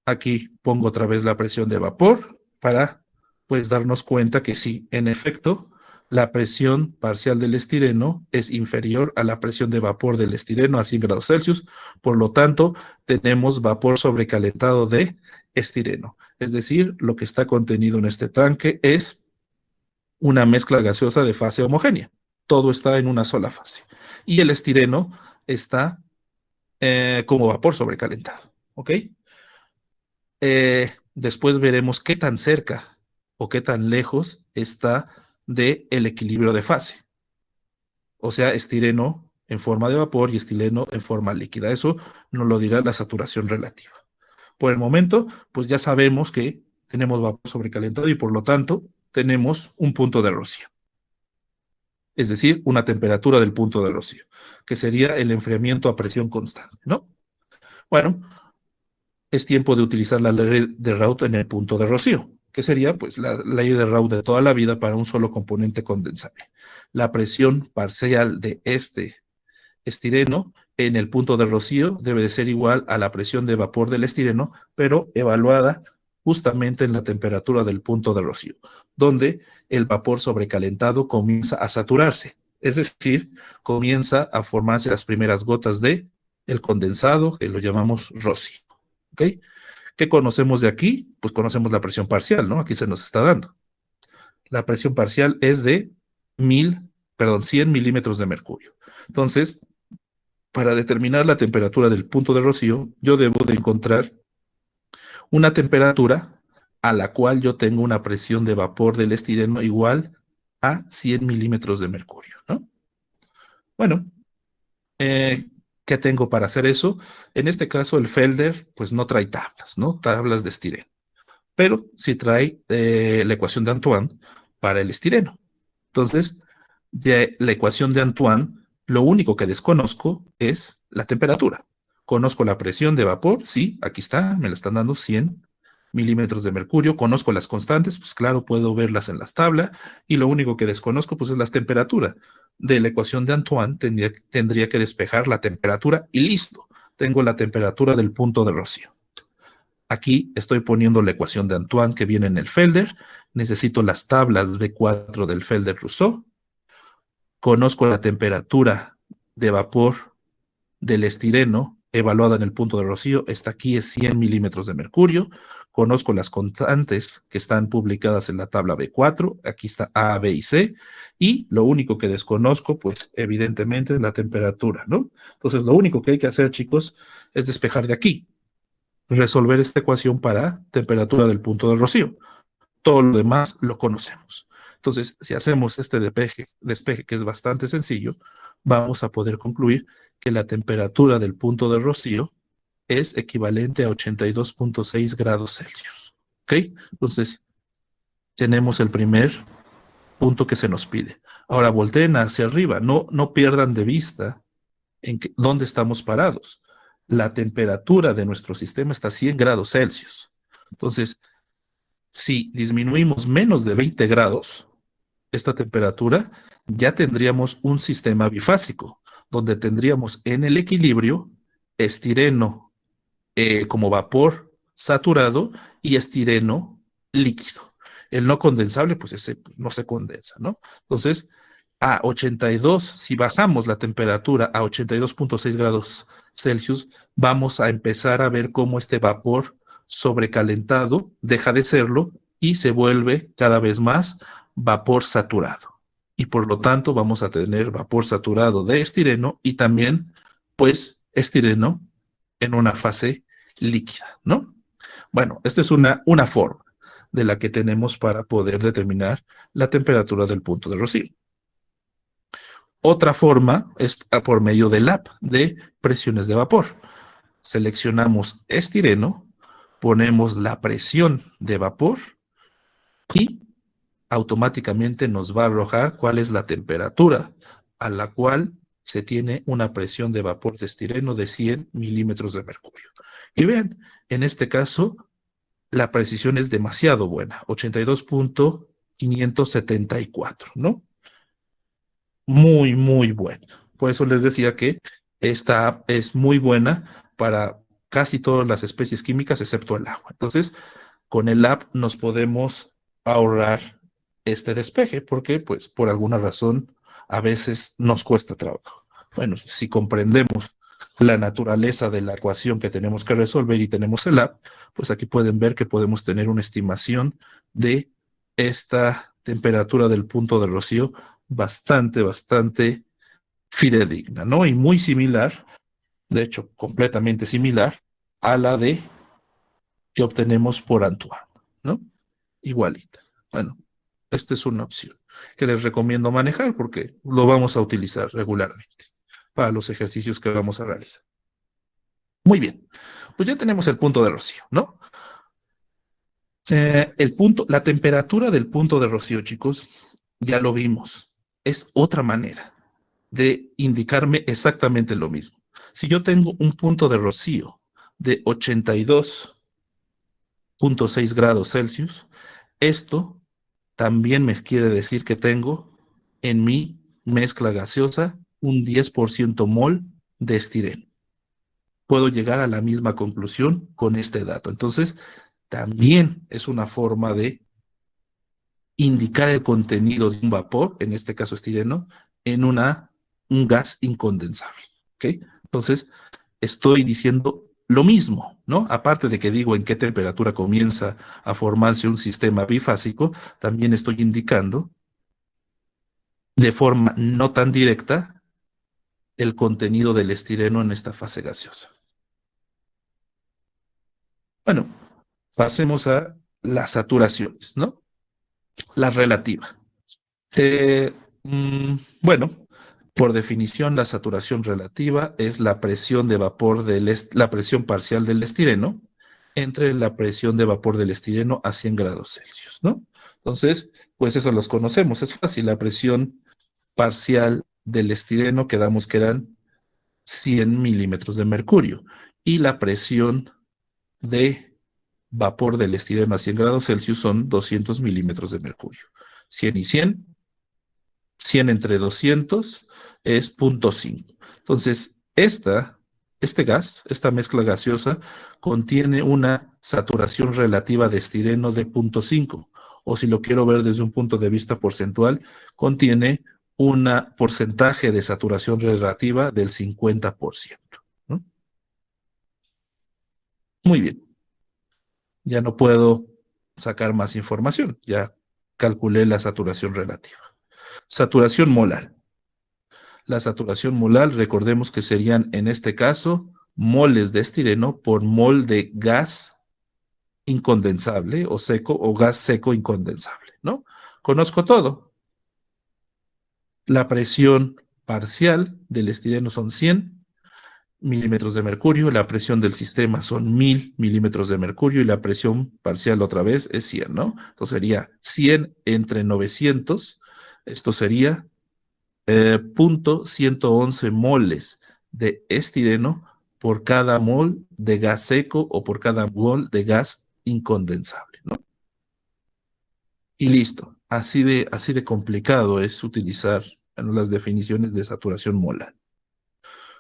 Aquí pongo otra vez la presión de vapor para pues darnos cuenta que sí, en efecto, la presión parcial del estireno es inferior a la presión de vapor del estireno a 100 grados Celsius. Por lo tanto, tenemos vapor sobrecalentado de estireno. Es decir, lo que está contenido en este tanque es una mezcla gaseosa de fase homogénea. Todo está en una sola fase. Y el estireno está como vapor sobrecalentado. ¿Ok? Después veremos qué tan cerca o qué tan lejos está del equilibrio de fase. O sea, estireno en forma de vapor y estireno en forma líquida. Eso nos lo dirá la saturación relativa. Por el momento, pues ya sabemos que tenemos vapor sobrecalentado y por lo tanto tenemos un punto de rocío. Es decir, una temperatura del punto de rocío, que sería el enfriamiento a presión constante, ¿no? Bueno, es tiempo de utilizar la ley de Raoult en el punto de rocío, que sería pues la ley de Raoult de toda la vida para un solo componente condensable. La presión parcial de este estireno en el punto de rocío debe de ser igual a la presión de vapor del estireno, pero evaluada justamente en la temperatura del punto de rocío, donde el vapor sobrecalentado comienza a saturarse, es decir, comienza a formarse las primeras gotas de el condensado, que lo llamamos rocío. ¿Ok? ¿Qué conocemos de aquí? Pues conocemos la presión parcial, ¿no? Aquí se nos está dando. la presión parcial es de 100 milímetros de mercurio. Entonces, para determinar la temperatura del punto de rocío, yo debo de encontrar una temperatura a la cual yo tengo una presión de vapor del estireno igual a 100 milímetros de mercurio, ¿no? Bueno, eh, ¿qué tengo para hacer eso? En este caso, el Felder, pues no trae tablas, ¿no? Tablas de estireno, pero sí trae la ecuación de Antoine para el estireno. Entonces, de la ecuación de Antoine, lo único que desconozco es la temperatura. Conozco la presión de vapor, sí, aquí está, me la están dando 100 milímetros de mercurio. Conozco las constantes, pues claro, puedo verlas en las tablas. Y lo único que desconozco, pues es la temperatura. De la ecuación de Antoine, tendría que despejar la temperatura y listo. Tengo la temperatura del punto de rocío. Aquí estoy poniendo la ecuación de Antoine que viene en el Felder. Necesito las tablas B4 del Felder-Rousseau. Conozco la temperatura de vapor del estireno evaluada en el punto de rocío. Esta aquí es 100 milímetros de mercurio. Conozco las constantes que están publicadas en la tabla B4. Aquí está A, B y C. Y lo único que desconozco, pues evidentemente, es la temperatura, ¿no? Entonces, lo único que hay que hacer, chicos, es despejar de aquí. Resolver esta ecuación para temperatura del punto de rocío. Todo lo demás lo conocemos. Entonces, si hacemos este despeje que es bastante sencillo, vamos a poder concluir que la temperatura del punto de rocío es equivalente a 82.6 grados Celsius. ¿Ok? Entonces, tenemos el primer punto que se nos pide. Ahora, volteen hacia arriba. No pierdan de vista dónde estamos parados. La temperatura de nuestro sistema está a 100 grados Celsius. Entonces, si disminuimos menos de 20 grados, esta temperatura, ya tendríamos un sistema bifásico, donde tendríamos en el equilibrio estireno como vapor saturado y estireno líquido. El no condensable, pues ese no se condensa, ¿no? Entonces, a 82, si bajamos la temperatura a 82.6 grados Celsius, vamos a empezar a ver cómo este vapor sobrecalentado deja de serlo y se vuelve cada vez más vapor saturado. Y por lo tanto vamos a tener vapor saturado de estireno y también, pues, estireno en una fase líquida, ¿no? Bueno, esta es una forma de la que tenemos para poder determinar la temperatura del punto de rocío. Otra forma es por medio del app de presiones de vapor. Seleccionamos estireno, ponemos la presión de vapor y automáticamente nos va a arrojar cuál es la temperatura a la cual se tiene una presión de vapor de estireno de 100 milímetros de mercurio. Y vean, en este caso, la precisión es demasiado buena, 82.574, ¿no? Muy, muy buena. Por eso les decía que esta app es muy buena para casi todas las especies químicas excepto el agua. Entonces, con el app nos podemos ahorrar este despeje porque, pues, por alguna razón, a veces nos cuesta trabajo. Bueno, si comprendemos la naturaleza de la ecuación que tenemos que resolver y tenemos el app, pues aquí pueden ver que podemos tener una estimación de esta temperatura del punto de rocío bastante fidedigna, ¿no? Y muy similar, de hecho, completamente similar a la de que obtenemos por Antoine, ¿no? Igualita. Bueno, esta es una opción que les recomiendo manejar porque lo vamos a utilizar regularmente para los ejercicios que vamos a realizar. Muy bien, pues ya tenemos el punto de rocío, ¿no? La temperatura del punto de rocío, chicos, ya lo vimos. Es otra manera de indicarme exactamente lo mismo. Si yo tengo un punto de rocío de 82.6 grados Celsius, esto también me quiere decir que tengo en mi mezcla gaseosa un 10% mol de estireno. Puedo llegar a la misma conclusión con este dato. Entonces, también es una forma de indicar el contenido de un vapor, en este caso estireno, en un gas incondensable. ¿Ok? Entonces, estoy diciendo lo mismo, ¿no? Aparte de que digo en qué temperatura comienza a formarse un sistema bifásico, también estoy indicando de forma no tan directa el contenido del estireno en esta fase gaseosa. Bueno, pasemos a las saturaciones, ¿no? La relativa. Eh, bueno, por definición, la saturación relativa es la presión de vapor la presión parcial del estireno entre la presión de vapor del estireno a 100 grados Celsius, ¿no? Entonces, pues eso los conocemos, es fácil. La presión parcial del estireno quedamos que eran 100 milímetros de mercurio y la presión de vapor del estireno a 100 grados Celsius son 200 milímetros de mercurio. 100 y 100, 100 entre 200 es 0.5. Entonces, este gas, esta mezcla gaseosa, contiene una saturación relativa de estireno de 0.5, o si lo quiero ver desde un punto de vista porcentual, contiene un porcentaje de saturación relativa del 50%, ¿no? Muy bien, ya no puedo sacar más información, ya calculé la saturación relativa. Saturación molar. La saturación molar, recordemos que serían en este caso moles de estireno por mol de gas incondensable o seco o gas seco incondensable, ¿no? Conozco todo. La presión parcial del estireno son 100 milímetros de mercurio, la presión del sistema son 1000 milímetros de mercurio y la presión parcial otra vez es 100, ¿no? Entonces sería 100 entre 900, esto sería 0.111 moles de estireno por cada mol de gas seco o por cada mol de gas incondensable, ¿no? Y listo. Así de complicado es utilizar, bueno, las definiciones de saturación molar.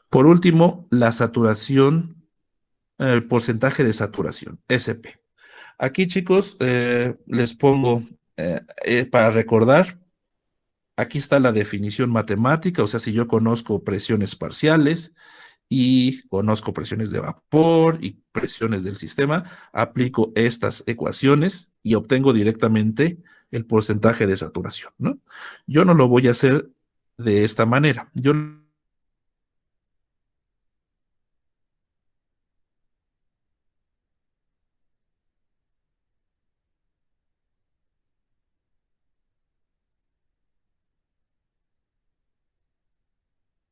Por último, la saturación, el porcentaje de saturación, SP. Aquí, chicos, les pongo para recordar. Aquí está la definición matemática, o sea, si yo conozco presiones parciales y conozco presiones de vapor y presiones del sistema, aplico estas ecuaciones y obtengo directamente el porcentaje de saturación, ¿no? Yo no lo voy a hacer de esta manera. Yo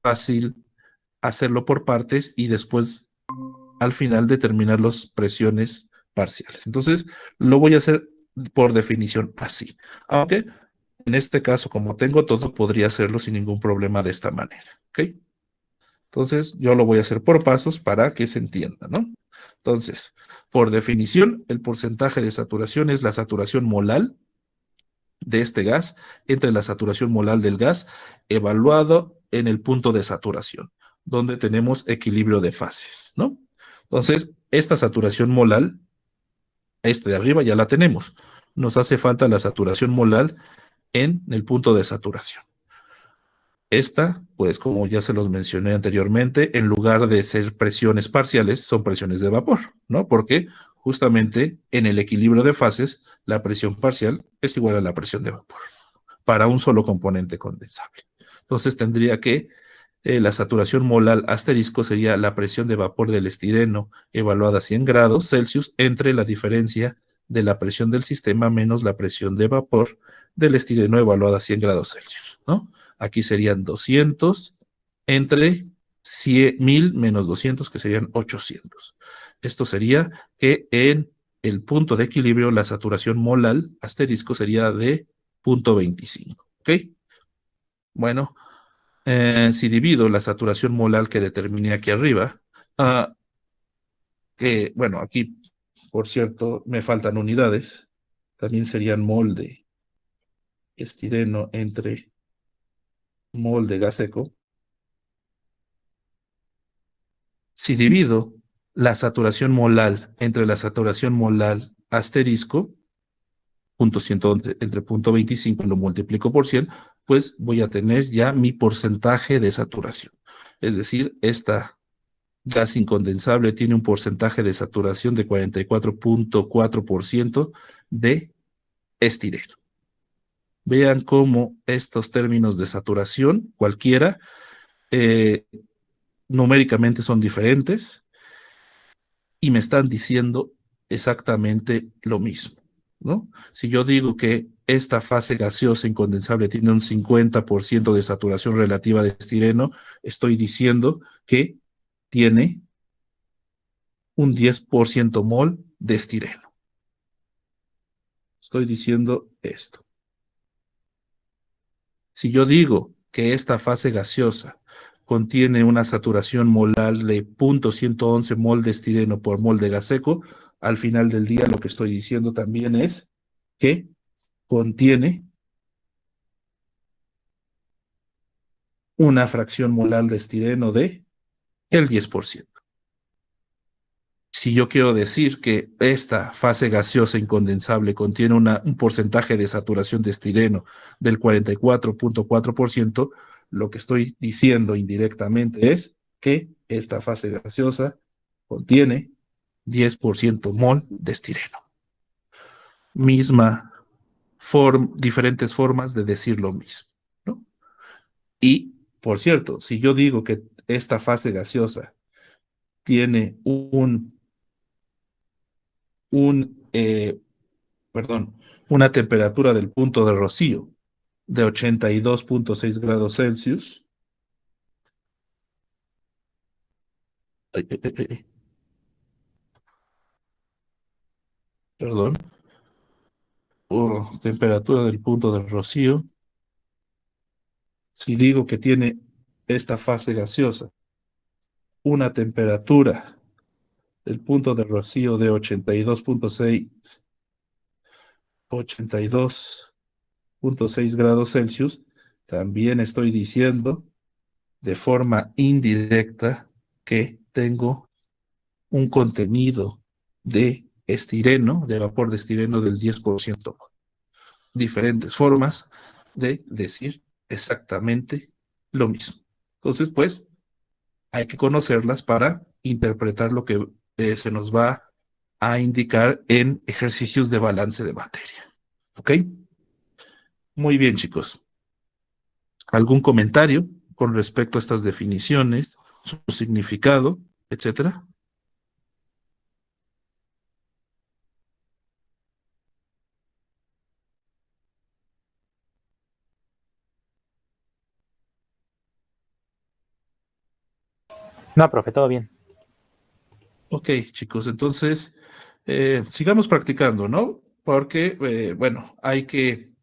fácil hacerlo por partes y después al final determinar las presiones parciales. Entonces, lo voy a hacer por definición así. Aunque en este caso, como tengo todo, podría hacerlo sin ningún problema de esta manera. ¿Ok? Entonces, yo lo voy a hacer por pasos para que se entienda, ¿no? Entonces, por definición, el porcentaje de saturación es la saturación molal de este gas entre la saturación molal del gas evaluado en el punto de saturación, donde tenemos equilibrio de fases, ¿no? Entonces, esta saturación molal, esta de arriba ya la tenemos. Nos hace falta la saturación molal en el punto de saturación. Esta, pues como ya se los mencioné anteriormente, en lugar de ser presiones parciales, son presiones de vapor, ¿no? Porque justamente en el equilibrio de fases, la presión parcial es igual a la presión de vapor para un solo componente condensable. Entonces tendría que la saturación molar asterisco sería la presión de vapor del estireno evaluada a 100 grados Celsius entre la diferencia de la presión del sistema menos la presión de vapor del estireno evaluada a 100 grados Celsius, ¿no? Aquí serían 200 entre 1000 menos 200, que serían 800. Esto sería que en el punto de equilibrio la saturación molar asterisco sería de 0.25, ¿ok? Bueno, si divido la saturación molar que determiné aquí arriba, que, bueno, aquí, por cierto, me faltan unidades, también serían mol de estireno entre mol de gas seco. Si divido la saturación molar entre la saturación molar asterisco, punto 100 entre punto 25 lo multiplico por 100, pues voy a tener ya mi porcentaje de saturación. Es decir, esta gas incondensable tiene un porcentaje de saturación de 44.4% de estireno. Vean cómo estos términos de saturación, cualquiera, numéricamente son diferentes y me están diciendo exactamente lo mismo, ¿no? Si yo digo que esta fase gaseosa incondensable tiene un 50% de saturación relativa de estireno, estoy diciendo que tiene un 10% mol de estireno. Estoy diciendo esto. Si yo digo que esta fase gaseosa contiene una saturación molar de 0.111 mol de estireno por mol de gas seco, al final del día lo que estoy diciendo también es que contiene una fracción molar de estireno de el 10%. Si yo quiero decir que esta fase gaseosa incondensable contiene un porcentaje de saturación de estireno del 44.4%, lo que estoy diciendo indirectamente es que esta fase gaseosa contiene 10% mol de estireno. Diferentes formas de decir lo mismo, ¿no? Y, por cierto, si yo digo que esta fase gaseosa tiene un una temperatura del punto de rocío de 82.6 grados Celsius. Ay, ay, ay, ay. Perdón. Temperatura del punto de rocío. Si digo que tiene esta fase gaseosa una temperatura del punto de rocío de 82.6 grados Celsius, también estoy diciendo de forma indirecta que tengo un contenido de estireno, de vapor de estireno del 10%. Diferentes formas de decir exactamente lo mismo. Entonces, pues, hay que conocerlas para interpretar lo que se nos va a indicar en ejercicios de balance de materia. ¿Ok? Muy bien, chicos. ¿Algún comentario con respecto a estas definiciones, su significado, etcétera? No, profe, todo bien. Ok, chicos, entonces sigamos practicando, ¿no? Porque, bueno, hay que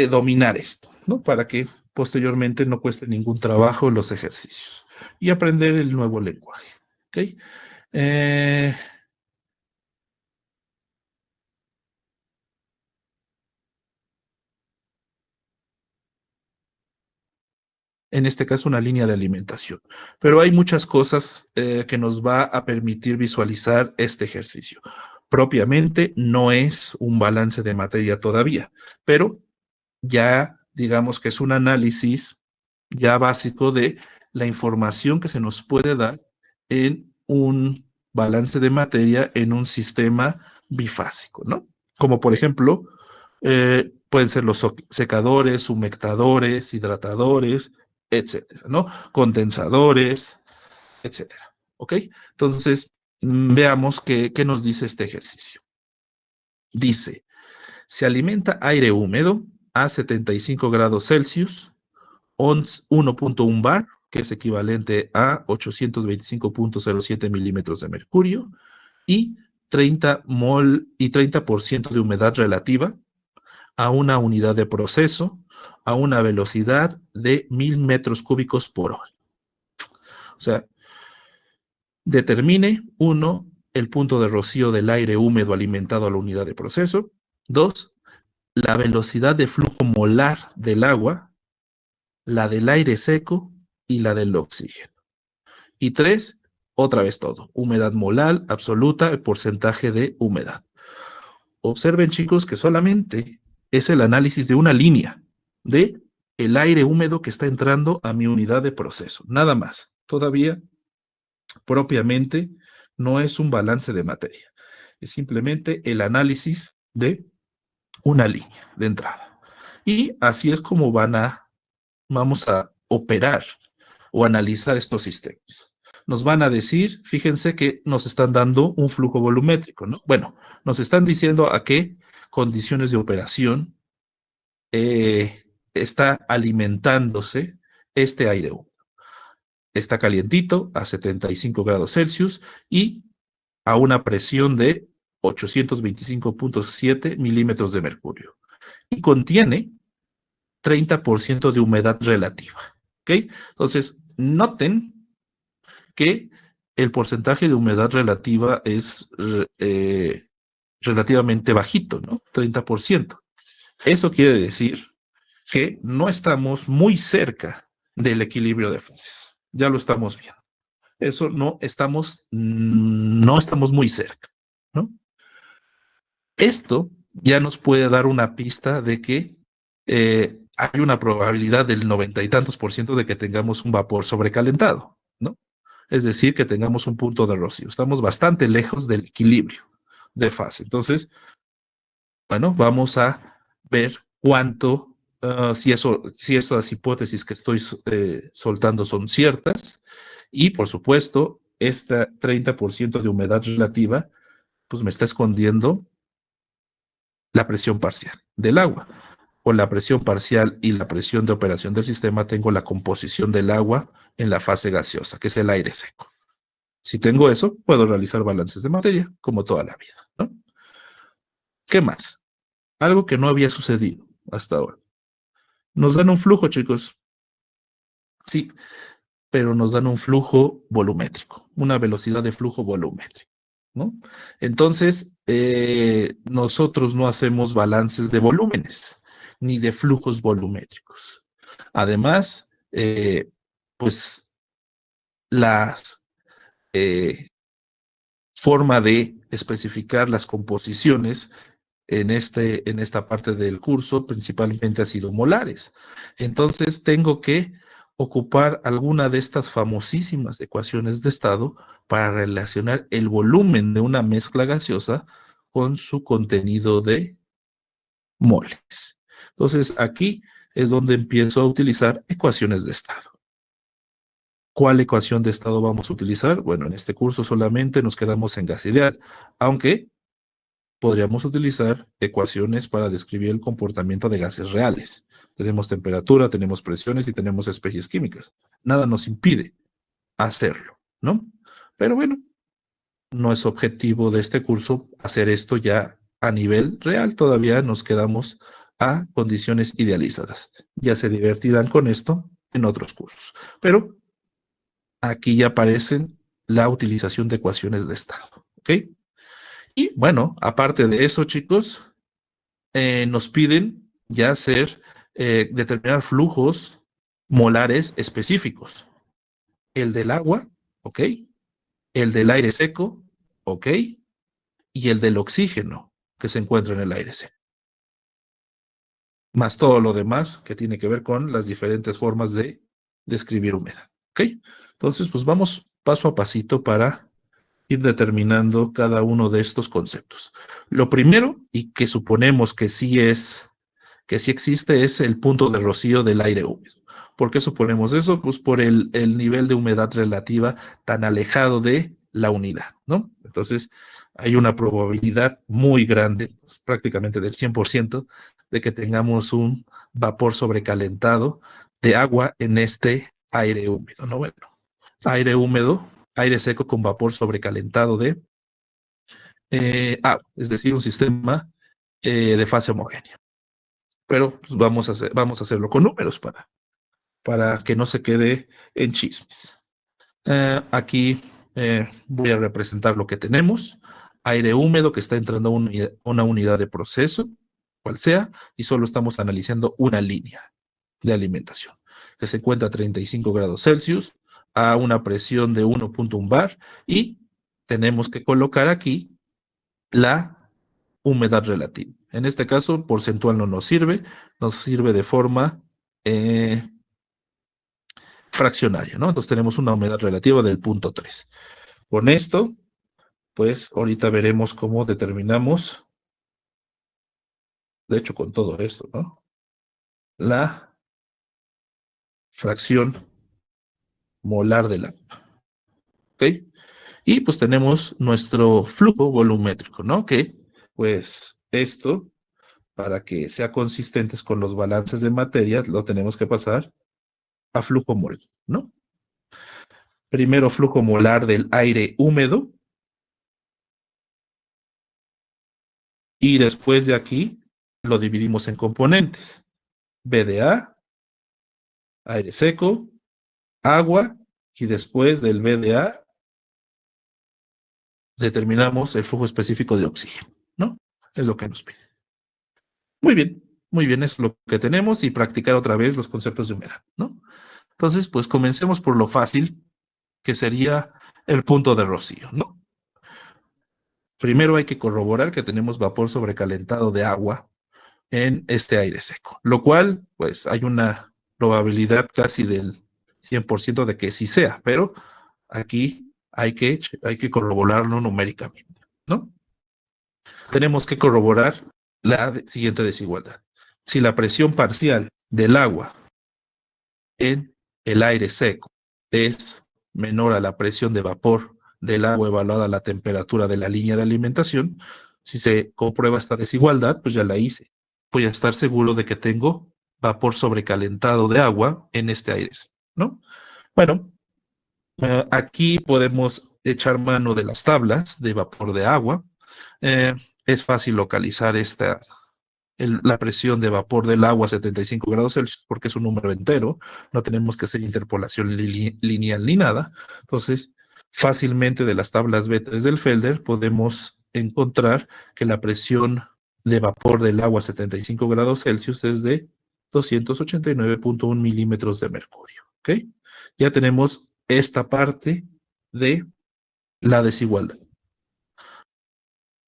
dominar esto, ¿no? Para que posteriormente no cueste ningún trabajo los ejercicios y aprender el nuevo lenguaje, ¿ok? Eh, en este caso, una línea de alimentación. Pero hay muchas cosas que nos va a permitir visualizar este ejercicio. Propiamente no es un balance de materia todavía, pero ya digamos que es un análisis ya básico de la información que se nos puede dar en un balance de materia en un sistema bifásico, ¿no? Como por ejemplo, pueden ser los secadores, humectadores, hidratadores, etcétera, ¿no? Condensadores, etcétera. ¿Ok? Entonces, veamos qué nos dice este ejercicio. Dice, se alimenta aire húmedo a 75 grados Celsius, 1.1 bar, que es equivalente a 825.07 milímetros de mercurio, y 30% de humedad relativa a una unidad de proceso a una velocidad de 1000 metros cúbicos por hora. O sea, determine, 1, el punto de rocío del aire húmedo alimentado a la unidad de proceso. 2, la velocidad de flujo molar del agua, la del aire seco y la del oxígeno. Y 3, otra vez todo, humedad molar absoluta, el porcentaje de humedad. Observen, chicos, que solamente es el análisis de una línea de el aire húmedo que está entrando a mi unidad de proceso, nada más. Todavía propiamente no es un balance de materia, es simplemente el análisis de una línea de entrada. Y así es como vamos a operar o analizar estos sistemas. Nos van a decir, fíjense que nos están dando un flujo volumétrico, ¿no? Bueno, nos están diciendo a qué condiciones de operación está alimentándose este aire húmedo. Está calientito a 75 grados Celsius y a una presión de 825.7 milímetros de mercurio. Y contiene 30% de humedad relativa. ¿Ok? Entonces, noten que el porcentaje de humedad relativa es relativamente bajito, ¿no? 30%. Eso quiere decir que no estamos muy cerca del equilibrio de fases. Ya lo estamos viendo. Eso no estamos muy cerca, ¿no? Esto ya nos puede dar una pista de que hay una probabilidad del 90 y tantos por ciento de que tengamos un vapor sobrecalentado, ¿no? Es decir, que tengamos un punto de rocío. Estamos bastante lejos del equilibrio de fase. Entonces, bueno, vamos a ver cuánto, si estas hipótesis que estoy soltando son ciertas. Y, por supuesto, este 30% de humedad relativa, pues me está escondiendo la presión parcial del agua. Con la presión parcial y la presión de operación del sistema, tengo la composición del agua en la fase gaseosa, que es el aire seco. Si tengo eso, puedo realizar balances de materia, como toda la vida, ¿no? ¿Qué más? Algo que no había sucedido hasta ahora. Nos dan un flujo, chicos. Sí, pero nos dan un flujo volumétrico, una velocidad de flujo volumétrico, ¿no? Entonces, nosotros no hacemos balances de volúmenes ni de flujos volumétricos. Además, pues la forma de especificar las composiciones en esta parte del curso principalmente ha sido molares. Entonces tengo que ocupar alguna de estas famosísimas ecuaciones de estado para relacionar el volumen de una mezcla gaseosa con su contenido de moles. Entonces aquí es donde empiezo a utilizar ecuaciones de estado. ¿Cuál ecuación de estado vamos a utilizar? Bueno, en este curso solamente nos quedamos en gas ideal, aunque podríamos utilizar ecuaciones para describir el comportamiento de gases reales. Tenemos temperatura, tenemos presiones y tenemos especies químicas. Nada nos impide hacerlo, ¿no? Pero bueno, no es objetivo de este curso hacer esto ya a nivel real. Todavía nos quedamos a condiciones idealizadas. Ya se divertirán con esto en otros cursos. Pero aquí ya aparecen la utilización de ecuaciones de estado, ¿ok? Y bueno, aparte de eso, chicos, nos piden ya determinar flujos molares específicos. El del agua, ¿ok? El del aire seco, ¿ok? Y el del oxígeno que se encuentra en el aire seco. Más todo lo demás que tiene que ver con las diferentes formas de describir humedad, ¿ok? Entonces, pues vamos paso a pasito para ir determinando cada uno de estos conceptos. Lo primero, y que suponemos que sí existe, es el punto de rocío del aire húmedo. ¿Por qué suponemos eso? Pues por el nivel de humedad relativa tan alejado de la unidad, ¿no? Entonces, hay una probabilidad muy grande, pues, prácticamente del 100%, de que tengamos un vapor sobrecalentado de agua en este aire húmedo, ¿no? Bueno, aire húmedo, aire seco con vapor sobrecalentado de agua, es decir, un sistema de fase homogénea. Pero pues, vamos a hacerlo con números para que no se quede en chismes. Aquí voy a representar lo que tenemos. Aire húmedo que está entrando a una unidad de proceso, cual sea, y solo estamos analizando una línea de alimentación, que se encuentra a 35 grados Celsius, a una presión de 1.1 bar, y tenemos que colocar aquí la humedad relativa. En este caso, porcentual no nos sirve de forma fraccionaria, ¿no? Entonces tenemos una humedad relativa del 0.3. Con esto, pues ahorita veremos cómo determinamos, de hecho con todo esto, ¿no? La fracción molar del agua. ¿Ok? Y pues tenemos nuestro flujo volumétrico, ¿no? Que pues esto, para que sea consistentes con los balances de materia, lo tenemos que pasar a flujo molar, ¿no? Primero flujo molar del aire húmedo y después de aquí lo dividimos en componentes. VDA, aire seco, agua y después del VDA determinamos el flujo específico de oxígeno, ¿no? Es lo que nos pide. Muy bien, es lo que tenemos y practicar otra vez los conceptos de humedad, ¿no? Entonces, pues comencemos por lo fácil, que sería el punto de rocío, ¿no? Primero hay que corroborar que tenemos vapor sobrecalentado de agua en este aire seco, lo cual, pues hay una probabilidad casi del 100% de que sí sea, pero aquí hay que corroborarlo numéricamente, ¿no? Tenemos que corroborar la siguiente desigualdad. Si la presión parcial del agua en el aire seco es menor a la presión de vapor del agua evaluada a la temperatura de la línea de alimentación, si se comprueba esta desigualdad, pues ya la hice. Voy a estar seguro de que tengo vapor sobrecalentado de agua en este aire seco, ¿no? Bueno, aquí podemos echar mano de las tablas de vapor de agua. Es fácil localizar la presión de vapor del agua a 75 grados Celsius porque es un número entero, no tenemos que hacer interpolación lineal ni nada. Entonces, fácilmente de las tablas B3 del Felder podemos encontrar que la presión de vapor del agua a 75 grados Celsius es de 289.1 milímetros de mercurio. ¿Ok? Ya tenemos esta parte de la desigualdad.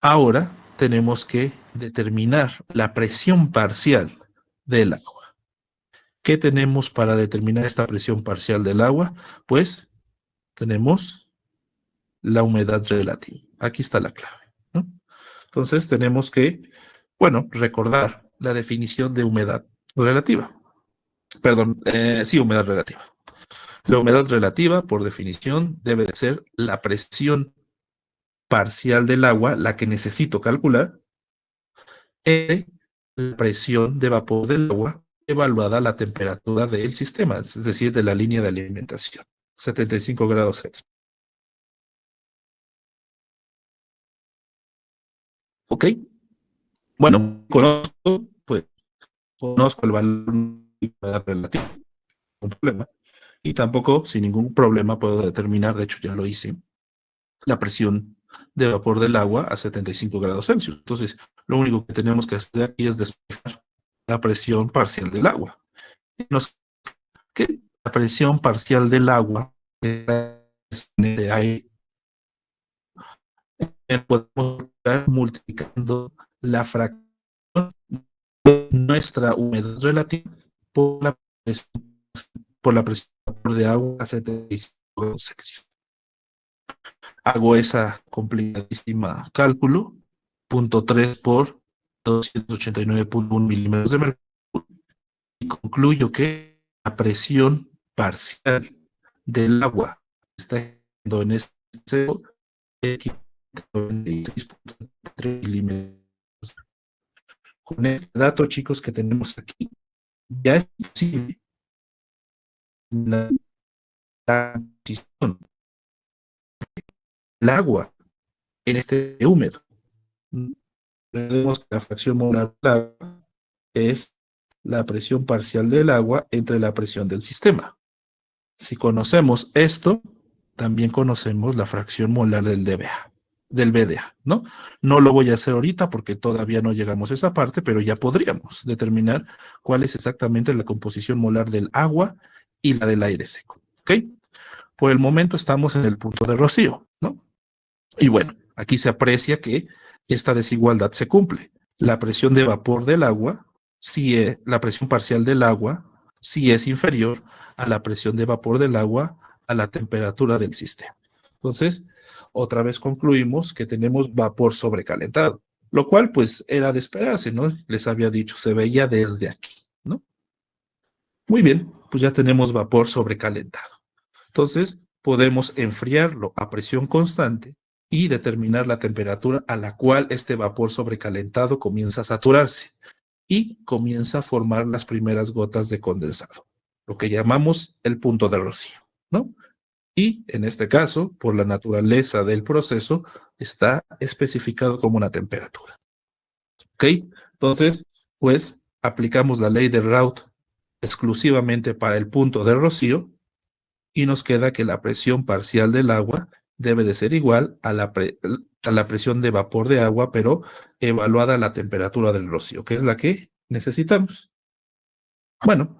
Ahora tenemos que determinar la presión parcial del agua. ¿Qué tenemos para determinar esta presión parcial del agua? Pues tenemos la humedad relativa. Aquí está la clave, ¿no? Entonces tenemos que, bueno, recordar la definición de humedad relativa. Perdón, sí, humedad relativa. La humedad relativa, por definición, debe de ser la presión parcial del agua, la que necesito calcular, la presión de vapor del agua evaluada a la temperatura del sistema, es decir, de la línea de alimentación, 75 grados Celsius. ¿Ok? Bueno, conozco el valor de humedad relativa, un problema, y tampoco sin ningún problema puedo determinar, de hecho ya lo hice, la presión de vapor del agua a 75 grados Celsius. Entonces, lo único que tenemos que hacer aquí es despejar la presión parcial del agua. Que la presión parcial del agua de aire podemos multiplicando la fracción de nuestra humedad relativa por la presión de agua a 75 grados Celsius. Hago esa complicadísima cálculo, 0.3 por 289.1 milímetros de mercurio, y concluyo que la presión parcial del agua está en este 96.3 milímetros. Con este dato, chicos, que tenemos aquí, ya es posible la transición del agua en este húmedo. Recordemos que la fracción molar del agua es la presión parcial del agua entre la presión del sistema. Si conocemos esto, también conocemos la fracción molar del VDA, ¿no? No lo voy a hacer ahorita porque todavía no llegamos a esa parte, pero ya podríamos determinar cuál es exactamente la composición molar del agua y la del aire seco, ¿ok? Por el momento estamos en el punto de rocío, ¿no? Y bueno, aquí se aprecia que esta desigualdad se cumple. La presión de vapor del agua, si la presión parcial del agua si es inferior a la presión de vapor del agua a la temperatura del sistema. Entonces, otra vez concluimos que tenemos vapor sobrecalentado, lo cual pues era de esperarse, ¿no? Les había dicho, se veía desde aquí, ¿no? Muy bien, pues ya tenemos vapor sobrecalentado. Entonces, podemos enfriarlo a presión constante y determinar la temperatura a la cual este vapor sobrecalentado comienza a saturarse y comienza a formar las primeras gotas de condensado, lo que llamamos el punto de rocío, ¿no? Y en este caso, por la naturaleza del proceso, está especificado como una temperatura. ¿Ok? Entonces, pues aplicamos la ley de Raoult exclusivamente para el punto de rocío y nos queda que la presión parcial del agua debe de ser igual a la presión de vapor de agua, pero evaluada a la temperatura del rocío, que es la que necesitamos. Bueno,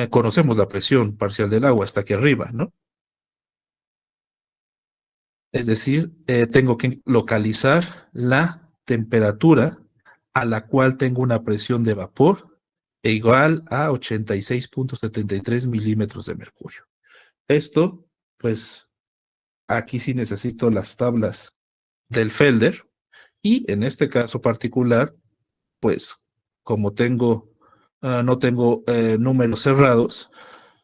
conocemos la presión parcial del agua hasta aquí arriba, ¿no? Es decir, tengo que localizar la temperatura a la cual tengo una presión de vapor igual a 86.73 milímetros de mercurio. Esto, pues, aquí sí necesito las tablas del Felder y en este caso particular, pues, como no tengo números cerrados,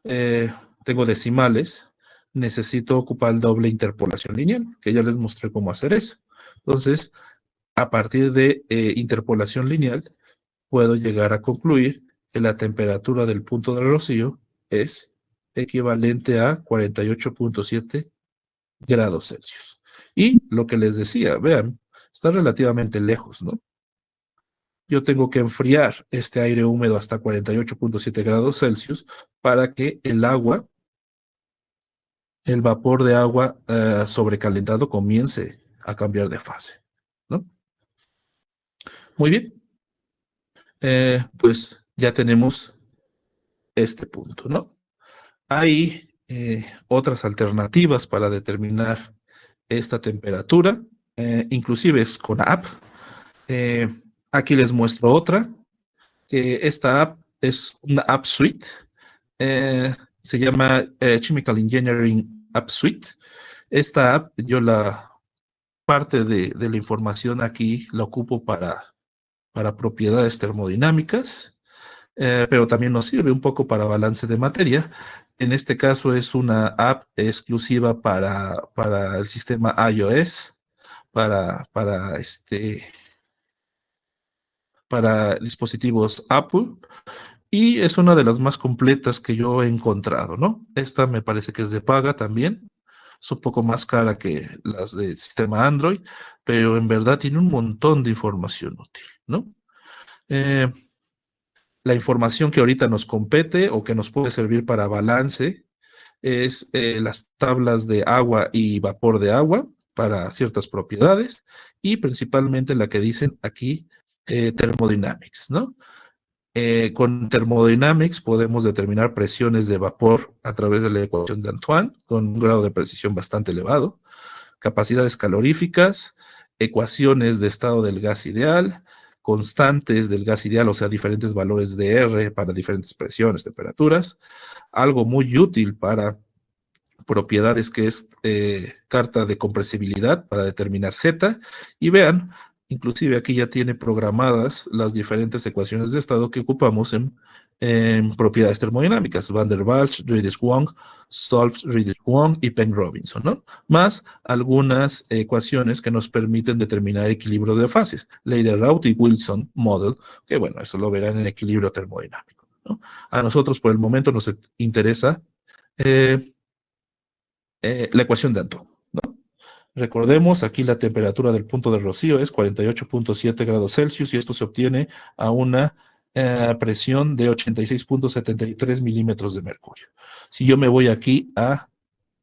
tengo decimales, necesito ocupar doble interpolación lineal, que ya les mostré cómo hacer eso. Entonces, a partir de interpolación lineal, puedo llegar a concluir que la temperatura del punto de rocío es equivalente a 48.7 grados Celsius. Y lo que les decía, vean, está relativamente lejos, ¿no? Yo tengo que enfriar este aire húmedo hasta 48.7 grados Celsius para que el vapor de agua sobrecalentado comience a cambiar de fase, ¿no? Muy bien. Pues ya tenemos este punto, ¿no? Hay otras alternativas para determinar esta temperatura, inclusive es con app. Aquí les muestro otra, que esta app es una app suite, se llama Chemical Engineering App Suite. Esta app, parte de la información aquí la ocupo para propiedades termodinámicas, pero también nos sirve un poco para balance de materia. En este caso es una app exclusiva para el sistema iOS, para dispositivos Apple, y es una de las más completas que yo he encontrado, ¿no? Esta me parece que es de paga también. Es un poco más cara que las del sistema Android, pero en verdad tiene un montón de información útil, ¿no? Eh, la información que ahorita nos compete o que nos puede servir para balance es las tablas de agua y vapor de agua para ciertas propiedades y principalmente la que dicen aquí thermodynamics, ¿no? Con thermodynamics podemos determinar presiones de vapor a través de la ecuación de Antoine con un grado de precisión bastante elevado, capacidades caloríficas, ecuaciones de estado del gas ideal, constantes del gas ideal, o sea, diferentes valores de R para diferentes presiones, temperaturas, algo muy útil para propiedades que es carta de compresibilidad para determinar Z, y vean, inclusive aquí ya tiene programadas las diferentes ecuaciones de estado que ocupamos en propiedades termodinámicas, Van der Waals, Riedis-Wong, Solf, Riedis-Wong y Penn-Robinson, ¿no? Más algunas ecuaciones que nos permiten determinar equilibrio de fases, ley de Raoult y Wilson Model, que bueno, eso lo verán en equilibrio termodinámico, ¿no? A nosotros por el momento nos interesa la ecuación de Antoine, ¿no? Recordemos, aquí la temperatura del punto de rocío es 48.7 grados Celsius y esto se obtiene a una presión de 86.73 milímetros de mercurio. Si yo me voy aquí a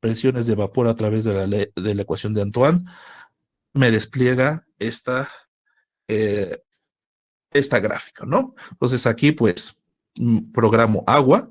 presiones de vapor a través de la ecuación de Antoine, me despliega esta gráfica, ¿no? Entonces aquí pues programo agua,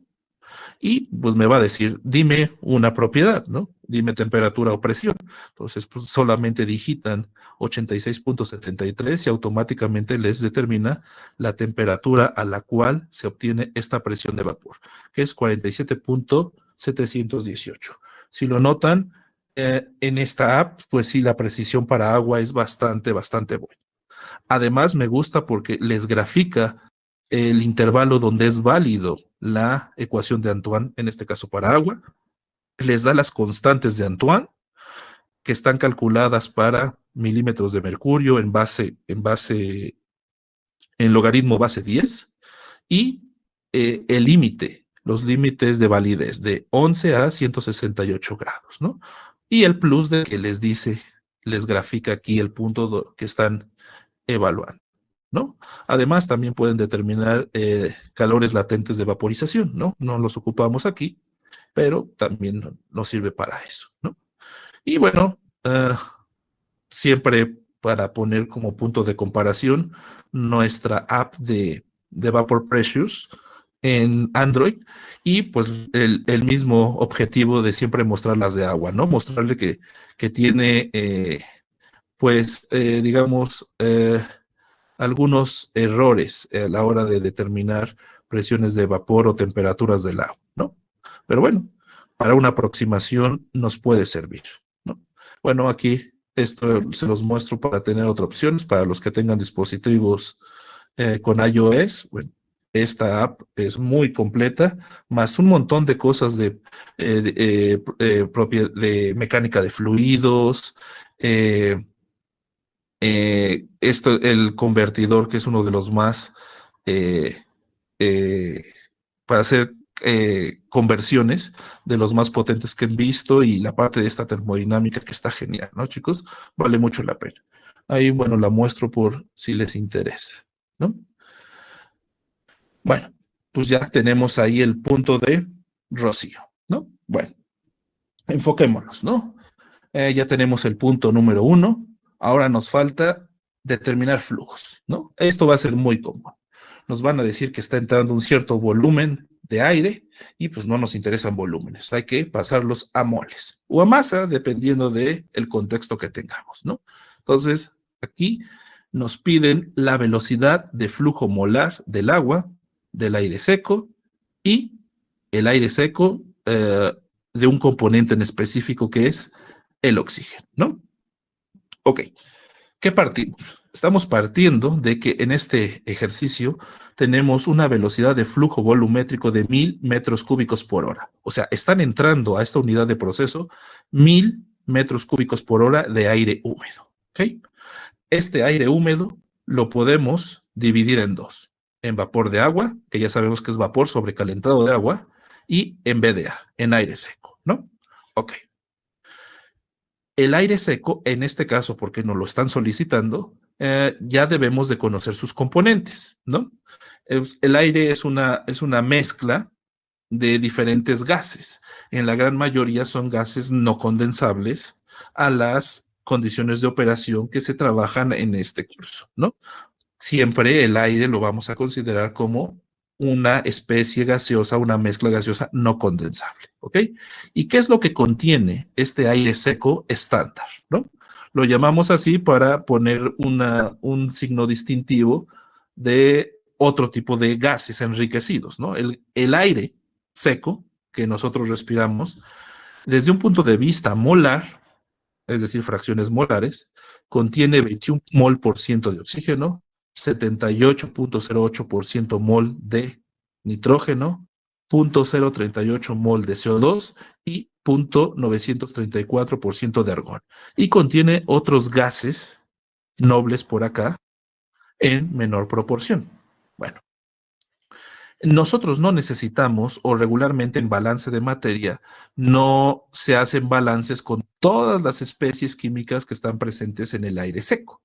Y pues me va a decir, dime una propiedad, ¿no? Dime temperatura o presión. Entonces, pues solamente digitan 86.73 y automáticamente les determina la temperatura a la cual se obtiene esta presión de vapor, que es 47.718. Si lo notan, en esta app, pues sí, la precisión para agua es bastante buena. Además, me gusta porque les grafica el intervalo donde es válido la ecuación de Antoine, en este caso para agua, les da las constantes de Antoine, que están calculadas para milímetros de mercurio en logaritmo base 10, y el límite, los límites de validez de 11 a 168 grados, ¿no? Y el plus de que les dice, les grafica aquí el punto que están evaluando, ¿no? Además, también pueden determinar calores latentes de vaporización, ¿no? No los ocupamos aquí, pero también nos sirve para eso, ¿no? Y bueno, siempre para poner como punto de comparación nuestra app de Vapor Pressures en Android, y pues el mismo objetivo de siempre mostrar las de agua, ¿no? Mostrarle que tiene, digamos, algunos errores a la hora de determinar presiones de vapor o temperaturas del agua, ¿no? Pero bueno, para una aproximación nos puede servir, ¿no? Bueno, aquí esto se los muestro para tener otras opciones para los que tengan dispositivos con iOS. Bueno, esta app es muy completa, más un montón de cosas de mecánica de fluidos, el convertidor, que es uno de los más eh, eh, para hacer conversiones, de los más potentes que he visto, y la parte de esta termodinámica que está genial, ¿no, chicos? Vale mucho la pena. Ahí, bueno, la muestro por si les interesa, ¿no? Bueno, pues ya tenemos ahí el punto de rocío, ¿no? Bueno, enfoquémonos, ¿no? Ya tenemos el punto número 1. Ahora nos falta determinar flujos, ¿no? Esto va a ser muy común. Nos van a decir que está entrando un cierto volumen de aire y pues no nos interesan volúmenes. Hay que pasarlos a moles o a masa, dependiendo del contexto que tengamos, ¿no? Entonces, aquí nos piden la velocidad de flujo molar del agua, del aire seco, y el aire seco de un componente en específico que es el oxígeno, ¿no? Ok, ¿qué partimos? Estamos partiendo de que en este ejercicio tenemos una velocidad de flujo volumétrico de 1000 metros cúbicos por hora. O sea, están entrando a esta unidad de proceso 1000 metros cúbicos por hora de aire húmedo. ¿Ok? Este aire húmedo lo podemos dividir en dos. En vapor de agua, que ya sabemos que es vapor sobrecalentado de agua, y en VDA, en aire seco, ¿no? Ok. El aire seco, en este caso, porque nos lo están solicitando, ya debemos de conocer sus componentes, ¿no? El aire es una mezcla de diferentes gases. En la gran mayoría son gases no condensables a las condiciones de operación que se trabajan en este curso, ¿no? Siempre el aire lo vamos a considerar como una especie gaseosa, una mezcla gaseosa no condensable, ¿ok? ¿Y qué es lo que contiene este aire seco estándar, ¿no? Lo llamamos así para poner un signo distintivo de otro tipo de gases enriquecidos, ¿no? El aire seco que nosotros respiramos, desde un punto de vista molar, es decir, fracciones molares, contiene 21 mol por ciento de oxígeno, 78.08% mol de nitrógeno, 0.038 mol de CO2 y 0.934% de argón. Y contiene otros gases nobles por acá en menor proporción. Bueno, nosotros no necesitamos, o regularmente en balance de materia, no se hacen balances con todas las especies químicas que están presentes en el aire seco,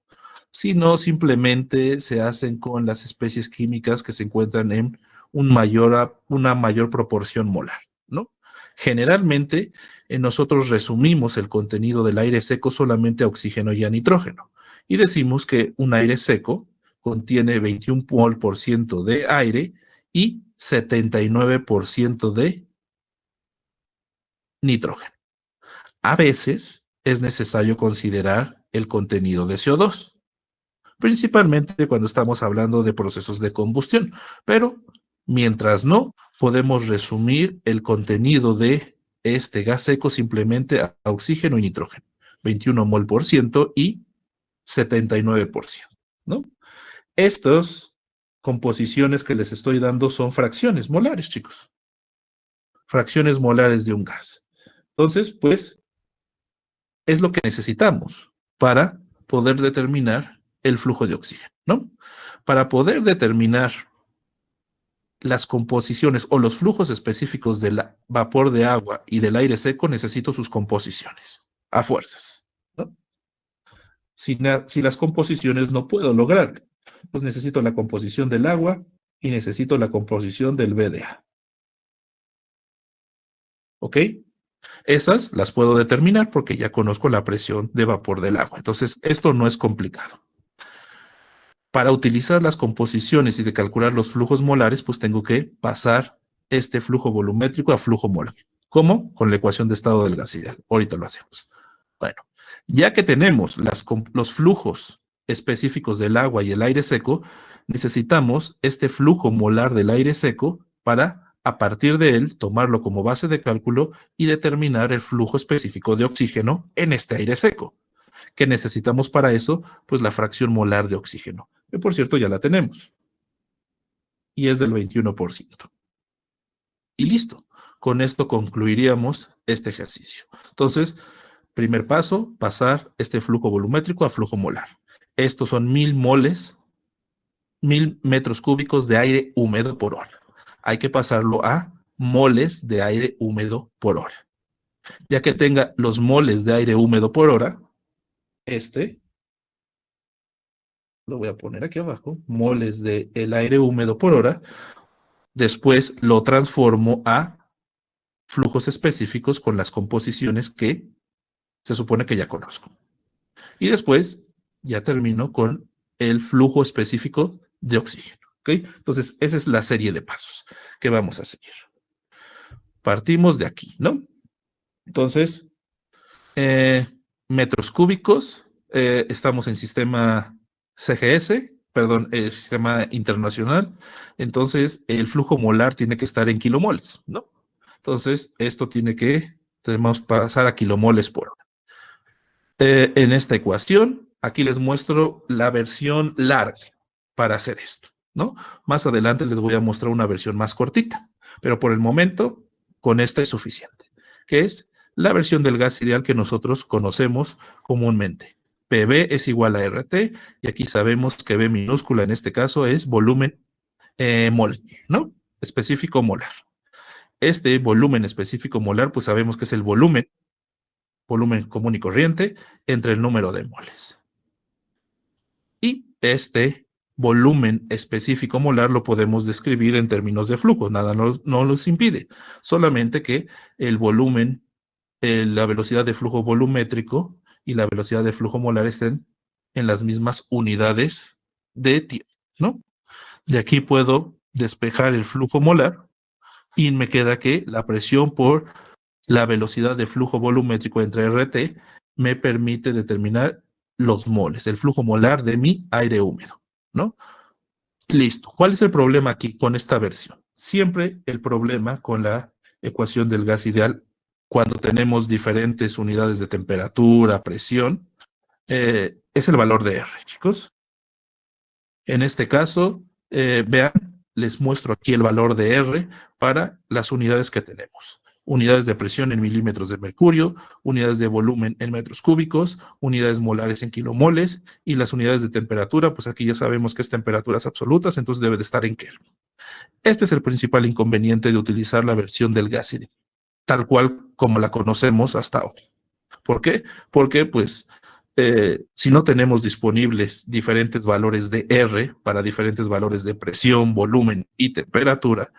sino simplemente se hacen con las especies químicas que se encuentran en una mayor proporción molar, ¿no? Generalmente, nosotros resumimos el contenido del aire seco solamente a oxígeno y a nitrógeno, y decimos que un aire seco contiene 21 mol por ciento de aire y 79% de nitrógeno. A veces es necesario considerar el contenido de CO2, principalmente cuando estamos hablando de procesos de combustión, pero mientras no, podemos resumir el contenido de este gas seco simplemente a oxígeno y nitrógeno, 21 mol por ciento y 79%, ¿no? Estas composiciones que les estoy dando son fracciones molares, chicos. Fracciones molares de un gas. Entonces, pues, es lo que necesitamos para poder determinar el flujo de oxígeno, ¿no? Para poder determinar las composiciones o los flujos específicos del vapor de agua y del aire seco, necesito sus composiciones, a fuerzas, ¿no? Si las composiciones no puedo lograr, pues necesito la composición del agua y necesito la composición del VDA. ¿Ok? Esas las puedo determinar porque ya conozco la presión de vapor del agua. Entonces, esto no es complicado. Para utilizar las composiciones y de calcular los flujos molares, pues tengo que pasar este flujo volumétrico a flujo molar. ¿Cómo? Con la ecuación de estado del gas ideal. Ahorita lo hacemos. Bueno, ya que tenemos los flujos específicos del agua y el aire seco, necesitamos este flujo molar del aire seco para, a partir de él, tomarlo como base de cálculo y determinar el flujo específico de oxígeno en este aire seco. ¿Qué necesitamos para eso? Pues la fracción molar de oxígeno, que por cierto ya la tenemos. Y es del 21%. Y listo. Con esto concluiríamos este ejercicio. Entonces, primer paso, pasar este flujo volumétrico a flujo molar. Estos son 1000 moles, 1000 metros cúbicos de aire húmedo por hora. Hay que pasarlo a moles de aire húmedo por hora. Ya que tenga los moles de aire húmedo por hora, lo voy a poner aquí abajo, moles de el aire húmedo por hora, después lo transformo a flujos específicos con las composiciones que se supone que ya conozco. Y después ya termino con el flujo específico de oxígeno. ¿Ok? Entonces, esa es la serie de pasos que vamos a seguir. Partimos de aquí, ¿no? Entonces, metros cúbicos, estamos en sistema CGS, perdón, sistema internacional. Entonces, el flujo molar tiene que estar en kilomoles, ¿no? Entonces, esto tenemos que pasar a kilomoles por hora. En esta ecuación, aquí les muestro la versión larga para hacer esto, ¿no? Más adelante les voy a mostrar una versión más cortita, pero por el momento, con esta es suficiente, que es la versión del gas ideal que nosotros conocemos comúnmente. PV es igual a RT, y aquí sabemos que B minúscula en este caso es volumen mol, ¿no? Específico molar. Este volumen específico molar, pues sabemos que es el volumen común y corriente entre el número de moles. Y este volumen específico molar lo podemos describir en términos de flujo, nada no nos impide, solamente que el volumen, la velocidad de flujo volumétrico y la velocidad de flujo molar estén en las mismas unidades de tiempo, ¿no? De aquí puedo despejar el flujo molar y me queda que la presión por la velocidad de flujo volumétrico entre RT me permite determinar los moles, el flujo molar de mi aire húmedo, ¿no? Listo. ¿Cuál es el problema aquí con esta versión? Siempre el problema con la ecuación del gas ideal, cuando tenemos diferentes unidades de temperatura, presión, es el valor de R, chicos. En este caso, vean, les muestro aquí el valor de R para las unidades que tenemos. Unidades de presión en milímetros de mercurio, unidades de volumen en metros cúbicos, unidades molares en kilomoles, y las unidades de temperatura, pues aquí ya sabemos que es temperaturas absolutas, entonces debe de estar en Kelvin. Este es el principal inconveniente de utilizar la versión del gas ideal, tal cual como la conocemos hasta hoy. ¿Por qué? Porque, pues, si no tenemos disponibles diferentes valores de R para diferentes valores de presión, volumen y temperatura,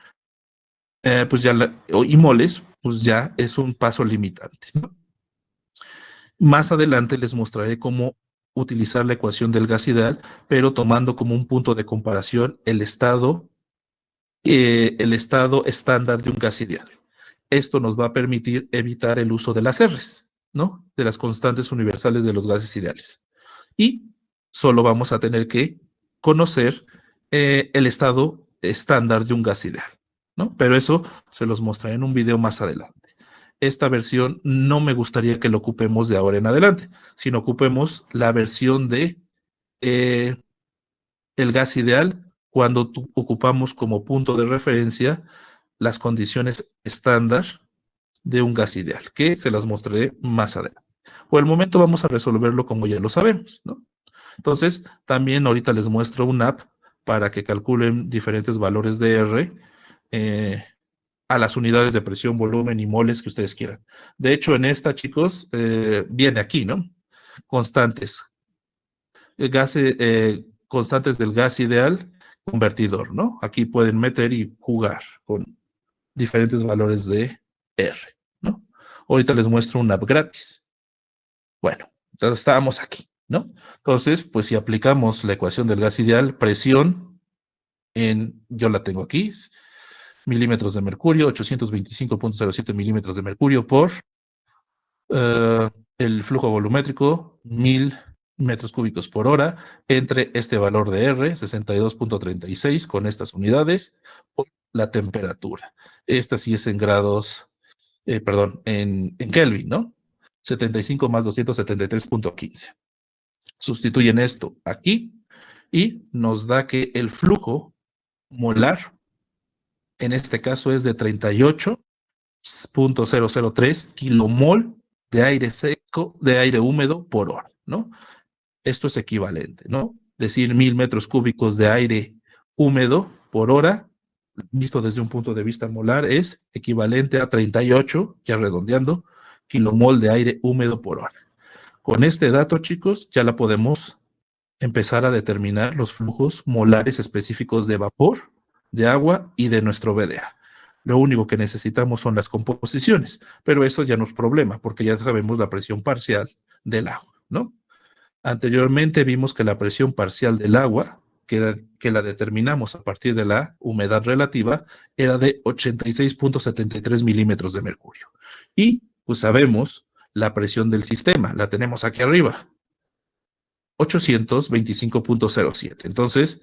pues ya y moles, pues ya es un paso limitante, ¿no? Más adelante les mostraré cómo utilizar la ecuación del gas ideal, pero tomando como un punto de comparación el estado estándar de un gas ideal. Esto nos va a permitir evitar el uso de las R's, ¿no? De las constantes universales de los gases ideales. Y solo vamos a tener que conocer el estado estándar de un gas ideal, ¿no? Pero eso se los mostraré en un video más adelante. Esta versión no me gustaría que lo ocupemos de ahora en adelante, sino ocupemos la versión de el gas ideal cuando ocupamos como punto de referencia las condiciones estándar de un gas ideal, que se las mostraré más adelante. Por el momento vamos a resolverlo como ya lo sabemos, ¿no? Entonces, también ahorita les muestro una app para que calculen diferentes valores de R a las unidades de presión, volumen y moles que ustedes quieran. De hecho, en esta, chicos, viene aquí, ¿no? Constantes. Constantes del gas ideal, convertidor, ¿no? Aquí pueden meter y jugar con diferentes valores de R, ¿no? Ahorita les muestro una app gratis. Bueno, entonces estábamos aquí, ¿no? Entonces, pues si aplicamos la ecuación del gas ideal, presión yo la tengo aquí, milímetros de mercurio, 825.07 milímetros de mercurio por el flujo volumétrico, 1000 metros cúbicos por hora, entre este valor de R, 62.36, con estas unidades, por la temperatura. Esta sí es en grados, en Kelvin, ¿no? 75 más 273.15. Sustituyen esto aquí y nos da que el flujo molar, en este caso es de 38.003 kilomol de aire seco, de aire húmedo por hora, ¿no? Esto es equivalente, ¿no? Decir 1000 metros cúbicos de aire húmedo por hora, visto desde un punto de vista molar, es equivalente a 38, ya redondeando, kilomol de aire húmedo por hora. Con este dato, chicos, ya la podemos empezar a determinar los flujos molares específicos de vapor, de agua y de nuestro VDA. Lo único que necesitamos son las composiciones, pero eso ya no es problema, porque ya sabemos la presión parcial del agua, ¿no? Anteriormente vimos que la presión parcial del agua, que la determinamos a partir de la humedad relativa, era de 86.73 milímetros de mercurio. Y pues sabemos la presión del sistema, la tenemos aquí arriba, 825.07. Entonces,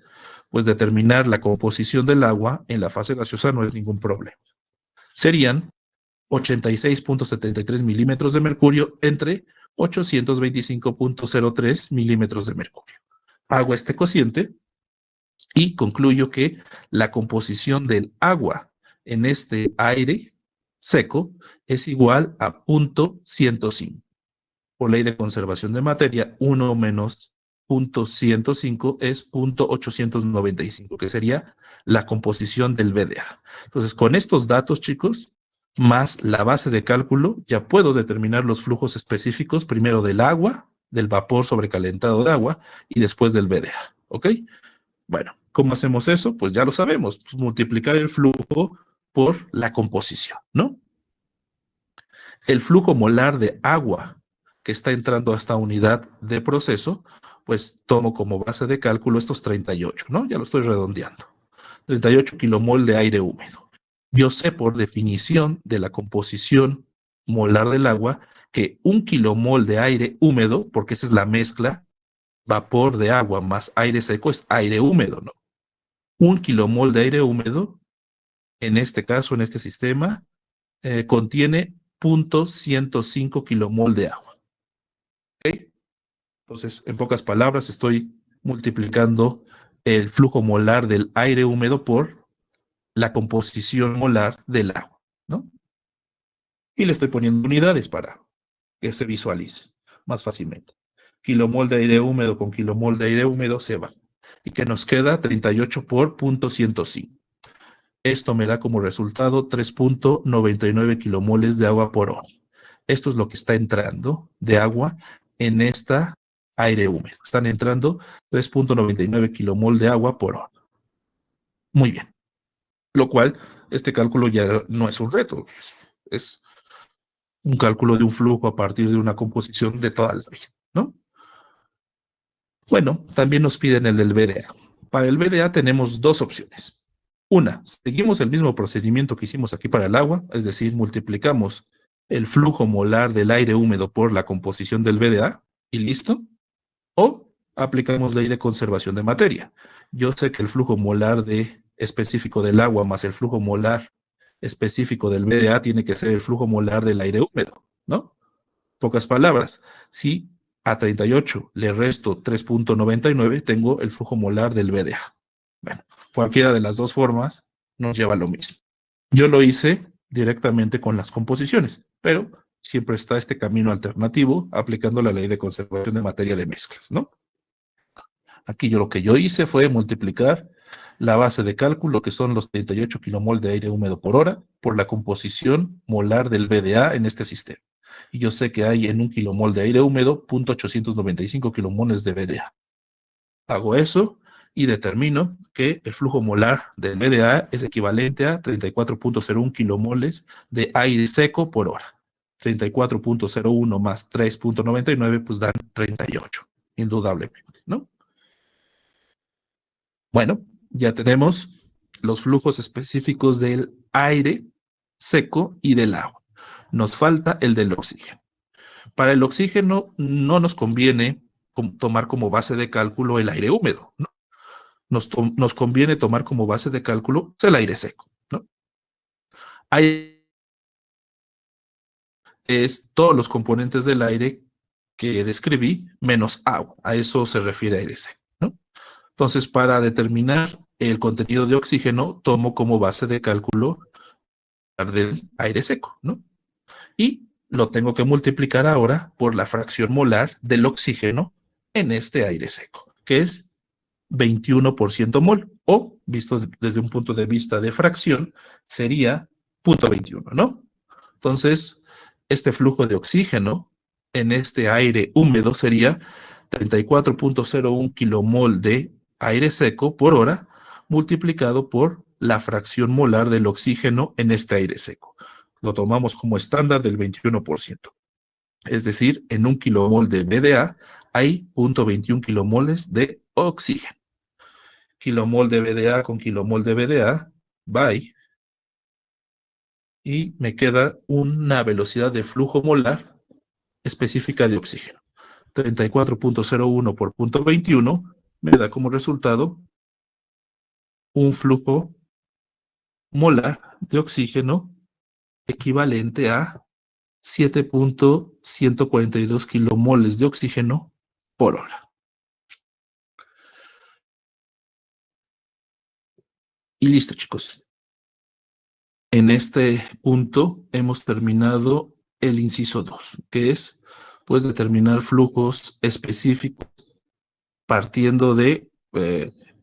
pues determinar la composición del agua en la fase gaseosa no es ningún problema. Serían 86.73 milímetros de mercurio entre 825.03 milímetros de mercurio. Hago este cociente y concluyo que la composición del agua en este aire seco es igual a 0.105. Por ley de conservación de materia, 1 menos 0.105 es 0.895, que sería la composición del VDA. Entonces, con estos datos, chicos, más la base de cálculo, ya puedo determinar los flujos específicos, primero del agua, del vapor sobrecalentado de agua, y después del VDA, ¿ok? Bueno, ¿cómo hacemos eso? Pues ya lo sabemos, pues multiplicar el flujo por la composición, ¿no? El flujo molar de agua que está entrando a esta unidad de proceso, pues tomo como base de cálculo estos 38, ¿no? Ya lo estoy redondeando. 38 kilomol de aire húmedo. Yo sé por definición de la composición molar del agua que 1 kilomol de aire húmedo, porque esa es la mezcla, vapor de agua más aire seco es aire húmedo, ¿no? 1 kilomol de aire húmedo, en este caso, en este sistema, contiene 0.105 kilomol de agua. ¿Ok? Entonces, en pocas palabras, estoy multiplicando el flujo molar del aire húmedo por la composición molar del agua, ¿no? Y le estoy poniendo unidades para que se visualice más fácilmente. Kilomol de aire húmedo con kilomol de aire húmedo se va. Y que nos queda 38 por 0.105. Esto me da como resultado 3.99 kilomoles de agua por hora. Esto es lo que está entrando de agua en esta aire húmedo. Están entrando 3.99 kilomol de agua por hora. Muy bien. Lo cual, este cálculo ya no es un reto. Es un cálculo de un flujo a partir de una composición de toda la vida, ¿no? Bueno, también nos piden el del VDA. Para el VDA tenemos dos opciones. Seguimos el mismo procedimiento que hicimos aquí para el agua, es decir, multiplicamos el flujo molar del aire húmedo por la composición del VDA y listo. O aplicamos ley de conservación de materia. Yo sé que el flujo molar específico del agua más el flujo molar específico del VDA tiene que ser el flujo molar del aire húmedo, ¿no? Pocas palabras, si a 38 le resto 3.99, tengo el flujo molar del VDA. Bueno, cualquiera de las dos formas nos lleva a lo mismo. Yo lo hice directamente con las composiciones, pero siempre está este camino alternativo aplicando la ley de conservación de materia de mezclas, ¿no? Aquí lo que yo hice fue multiplicar la base de cálculo, que son los 38 kilomol de aire húmedo por hora, por la composición molar del VDA en este sistema. Y yo sé que hay en un kilomol de aire húmedo 0.895 kilomoles de VDA. Hago eso y determino que el flujo molar del VDA es equivalente a 34.01 kilomoles de aire seco por hora. 34.01 más 3.99 pues dan 38, indudablemente, ¿no? Bueno, ya tenemos los flujos específicos del aire seco y del agua. Nos falta el del oxígeno. Para el oxígeno no nos conviene tomar como base de cálculo el aire húmedo, ¿no? Nos conviene tomar como base de cálculo el aire seco, ¿no? Es todos los componentes del aire que describí menos agua. A eso se refiere aire seco, ¿no? Entonces, para determinar el contenido de oxígeno, tomo como base de cálculo del aire seco, ¿no? Y lo tengo que multiplicar ahora por la fracción molar del oxígeno en este aire seco, que es 21% mol, o visto desde un punto de vista de fracción, sería 0.21, ¿no? Entonces, este flujo de oxígeno en este aire húmedo sería 34.01 kilomol de aire seco por hora multiplicado por la fracción molar del oxígeno en este aire seco. Lo tomamos como estándar del 21%. Es decir, en un kilomol de VDA hay 0.21 kilomoles de oxígeno. Kilomol de VDA con kilomol de VDA, bye. Y me queda una velocidad de flujo molar específica de oxígeno. 34.01 por 0.21 me da como resultado un flujo molar de oxígeno equivalente a 7.142 kilomoles de oxígeno por hora. Y listo, chicos. En este punto hemos terminado el inciso 2, que es pues determinar flujos específicos partiendo de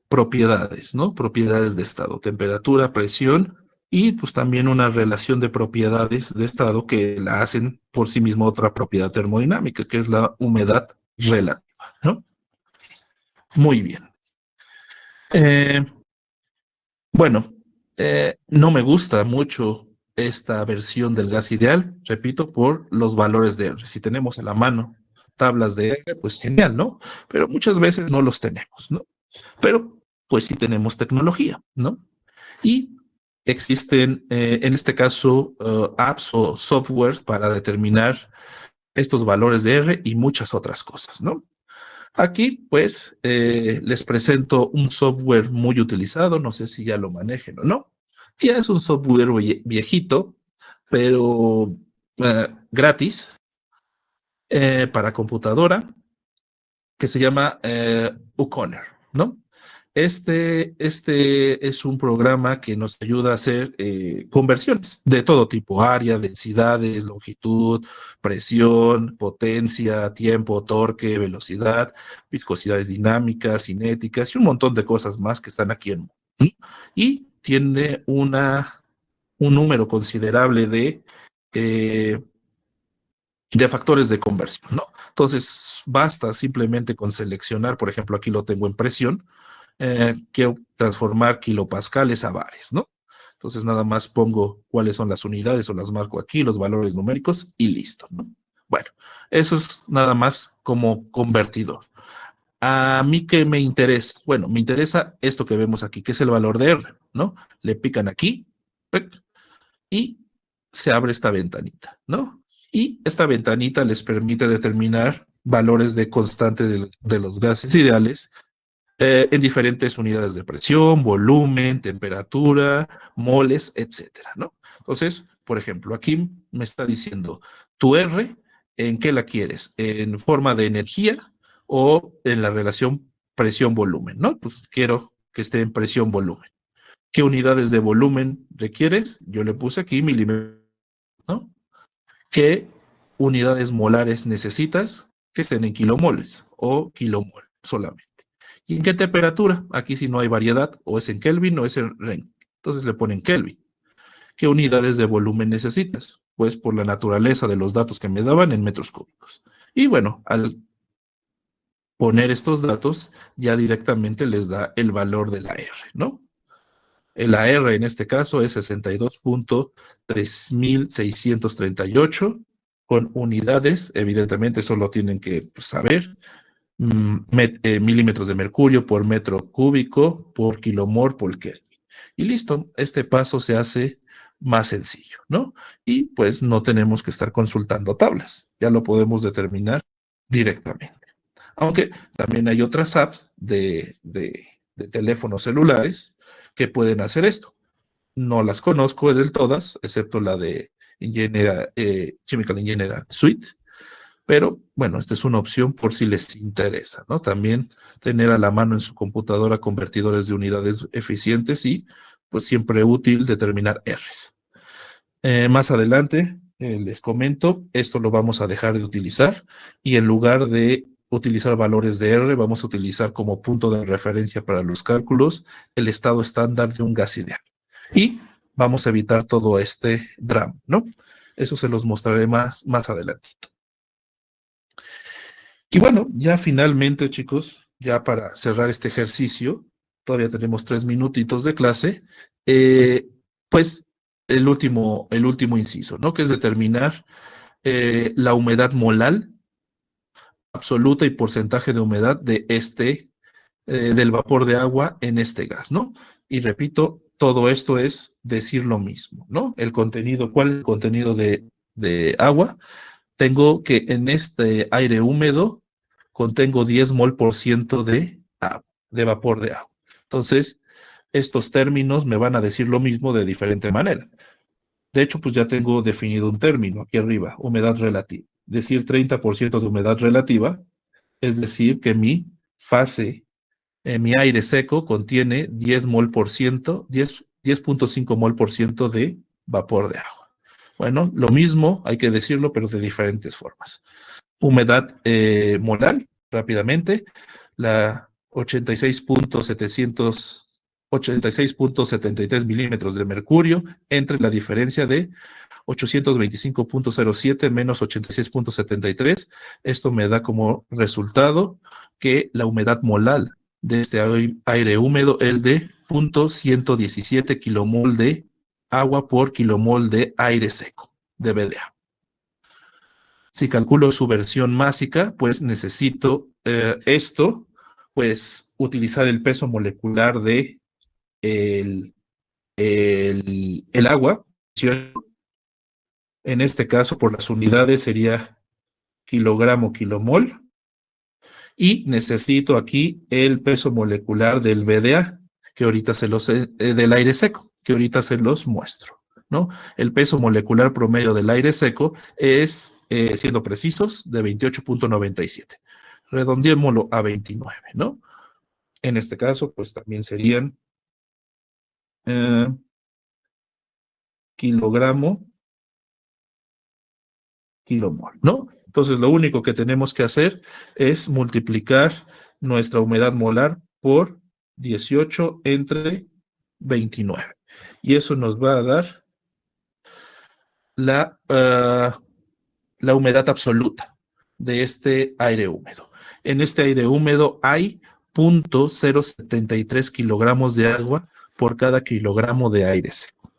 propiedades, ¿no? Propiedades de estado, temperatura, presión y pues también una relación de propiedades de estado que la hacen por sí misma otra propiedad termodinámica, que es la humedad relativa, ¿no? Muy bien. Bueno, no me gusta mucho esta versión del gas ideal, repito, por los valores de R. Si tenemos a la mano tablas de R, pues genial, ¿no? Pero muchas veces no los tenemos, ¿no? Pero pues sí tenemos tecnología, ¿no? Y existen, en este caso, apps o software para determinar estos valores de R y muchas otras cosas, ¿no? Aquí, pues, les presento un software muy utilizado, no sé si ya lo manejen o no. Ya es un software viejito, pero gratis, para computadora, que se llama Uconner, ¿no? Este es un programa que nos ayuda a hacer conversiones de todo tipo: área, densidades, longitud, presión, potencia, tiempo, torque, velocidad, viscosidades dinámicas, cinéticas y un montón de cosas más que están aquí en. Y tiene un número considerable de factores de conversión, ¿no? Entonces, basta simplemente con seleccionar, por ejemplo, aquí lo tengo en presión. Quiero transformar kilopascales a bares, ¿no? Entonces nada más pongo cuáles son las unidades o las marco aquí, los valores numéricos y listo, ¿no? Bueno, eso es nada más como convertidor. ¿A mí qué me interesa? Bueno, me interesa esto que vemos aquí, que es el valor de R, ¿no? Le pican aquí, ¡pec! Y se abre esta ventanita, ¿no? Y esta ventanita les permite determinar valores de constante de los gases ideales en diferentes unidades de presión, volumen, temperatura, moles, etcétera, ¿no? Entonces, por ejemplo, aquí me está diciendo tu R, ¿en qué la quieres? ¿En forma de energía o en la relación presión-volumen, ¿no? Pues quiero que esté en presión-volumen. ¿Qué unidades de volumen requieres? Yo le puse aquí milímetros, ¿no? ¿Qué unidades molares necesitas? Que estén en kilomoles o kilomol solamente. ¿Y en qué temperatura? Aquí sí no hay variedad, o es en Kelvin o es en Rentgen. Entonces le ponen Kelvin. ¿Qué unidades de volumen necesitas? Pues por la naturaleza de los datos que me daban en metros cúbicos. Y bueno, al poner estos datos, ya directamente les da el valor de la R, ¿no? La R en este caso es 62.3638 con unidades, evidentemente solo tienen que saber, milímetros de mercurio por metro cúbico, por kilomol, por Kelvin. Y listo, este paso se hace más sencillo, ¿no? Y pues no tenemos que estar consultando tablas, ya lo podemos determinar directamente. Aunque también hay otras apps de teléfonos celulares que pueden hacer esto. No las conozco del todas, excepto la de Chemical Engineer Suite, pero bueno, esta es una opción por si les interesa, ¿no? También tener a la mano en su computadora convertidores de unidades eficientes y pues siempre útil determinar Rs. Más adelante les comento, esto lo vamos a dejar de utilizar y en lugar de utilizar valores de R, vamos a utilizar como punto de referencia para los cálculos el estado estándar de un gas ideal. Y vamos a evitar todo este drama, ¿no? Eso se los mostraré más adelantito. Y bueno, ya finalmente, chicos, ya para cerrar este ejercicio, todavía tenemos 3 minutitos de clase, pues el último inciso, ¿no? Que es determinar la humedad molal absoluta y porcentaje de humedad de del vapor de agua en este gas, ¿no? Y repito, todo esto es decir lo mismo, ¿no? El contenido, ¿cuál es el contenido de agua? Tengo que en este aire húmedo contengo 10 mol por ciento de vapor de agua. Entonces, estos términos me van a decir lo mismo de diferente manera. De hecho, pues ya tengo definido un término aquí arriba, humedad relativa. Decir 30% de humedad relativa, es decir, que mi fase, mi aire seco contiene 10 mol por ciento, 10.5 mol por ciento de vapor de agua. Bueno, lo mismo hay que decirlo, pero de diferentes formas. Humedad molar, rápidamente, la 86.73 milímetros de mercurio entre la diferencia de 825.07 menos 86.73. Esto me da como resultado que la humedad molar de este aire húmedo es de 0.117 kilomol de agua por kilomol de aire seco, de VDA. Si calculo su versión másica, pues necesito pues utilizar el peso molecular de el agua. En este caso, por las unidades sería kilogramo, kilomol. Y necesito aquí el peso molecular del VDA, que ahorita del aire seco, que ahorita se los muestro, ¿no? El peso molecular promedio del aire seco es, siendo precisos, de 28.97. Redondeémoslo a 29, ¿no? En este caso, pues también serían kilogramo, kilomol, ¿no? Entonces, lo único que tenemos que hacer es multiplicar nuestra humedad molar por 18 entre 29. Y eso nos va a dar la humedad absoluta de este aire húmedo. En este aire húmedo hay 0.073 kilogramos de agua por cada kilogramo de aire seco.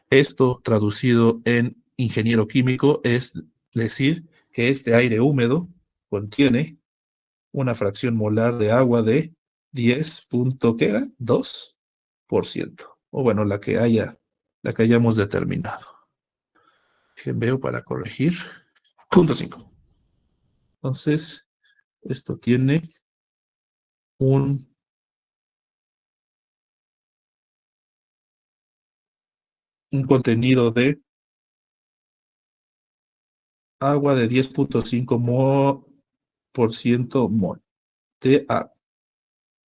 Esto, traducido en ingeniero químico, es decir que este aire húmedo contiene una fracción molar de agua de 10.2%. O bueno, la que hayamos determinado. Que veo para corregir. 0.5. Entonces, esto tiene un contenido de agua de 10.5% mol de agua,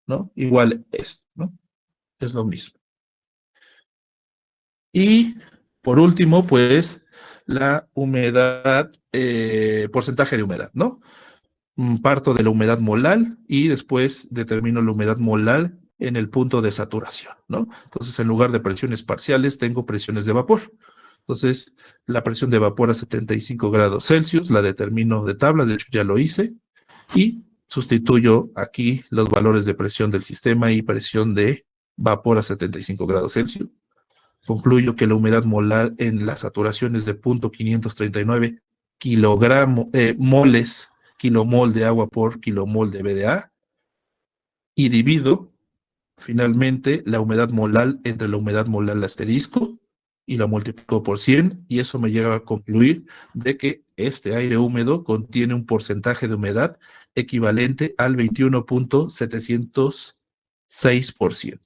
¿no? Igual esto, ¿no? Es lo mismo. Y por último, pues, la humedad, porcentaje de humedad, ¿no? Parto de la humedad molar y después determino la humedad molar en el punto de saturación, ¿no? Entonces, en lugar de presiones parciales, tengo presiones de vapor. Entonces, la presión de vapor a 75 grados Celsius la determino de tabla, de hecho ya lo hice, y sustituyo aquí los valores de presión del sistema y presión de vapor a 75 grados Celsius. Concluyo que la humedad molar en la saturación es de 0.539 moles, kilomol de agua por kilomol de BDA, y divido finalmente la humedad molar entre la humedad molar asterisco y la multiplico por 100, y eso me lleva a concluir de que este aire húmedo contiene un porcentaje de humedad equivalente al 21.706%.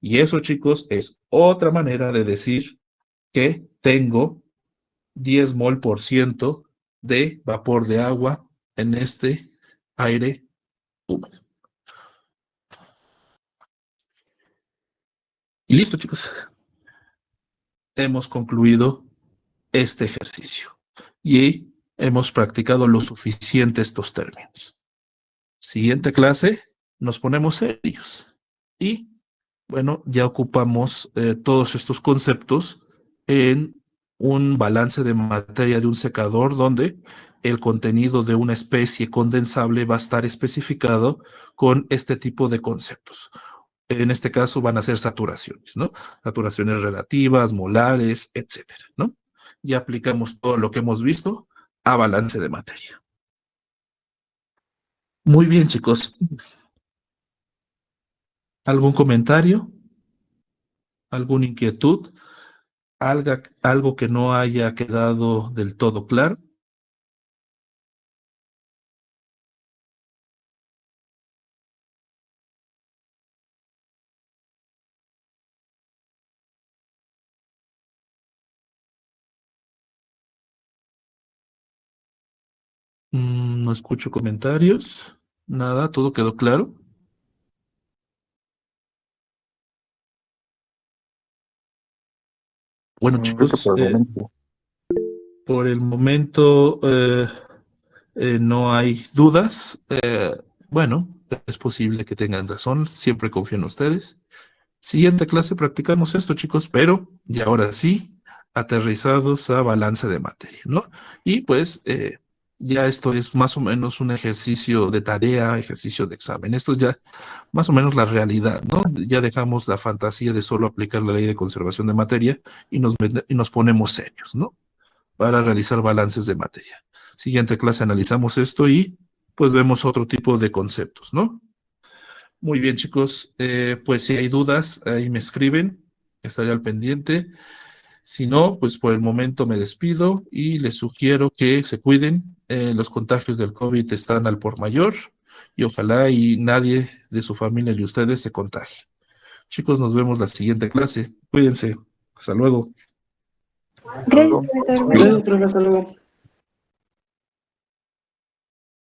Y eso, chicos, es otra manera de decir que tengo 10 mol por ciento de vapor de agua en este aire húmedo. Y listo, chicos. Hemos concluido este ejercicio y hemos practicado lo suficiente estos términos. Siguiente clase, nos ponemos serios y, bueno, ya ocupamos todos estos conceptos en un balance de materia de un secador donde el contenido de una especie condensable va a estar especificado con este tipo de conceptos. En este caso van a ser saturaciones, ¿no? Saturaciones relativas, molares, etcétera, ¿no? Y aplicamos todo lo que hemos visto a balance de materia. Muy bien, chicos. ¿Algún comentario? ¿Alguna inquietud? ¿Algo que no haya quedado del todo claro? No escucho comentarios. Nada, todo quedó claro. Bueno, Creo que chicos, por el momento. por el momento no hay dudas. Bueno, es posible que tengan razón. Siempre confío en ustedes. Siguiente clase practicamos esto, chicos, pero y ahora sí, aterrizados a balance de materia, ¿no? Y pues ya esto es más o menos un ejercicio de tarea, ejercicio de examen. Esto es ya más o menos la realidad, ¿no? Ya dejamos la fantasía de solo aplicar la ley de conservación de materia y nos ponemos serios, ¿no? Para realizar balances de materia. Siguiente clase analizamos esto y pues vemos otro tipo de conceptos, ¿no? Muy bien, chicos. Pues si hay dudas, ahí me escriben. Estaré al pendiente. Si no, pues por el momento me despido y les sugiero que se cuiden. Los contagios del COVID están al por mayor y ojalá y nadie de su familia y ustedes se contagie. Chicos, nos vemos la siguiente clase. Cuídense. Hasta luego. Gracias, profesor. Gracias, profe, hasta luego.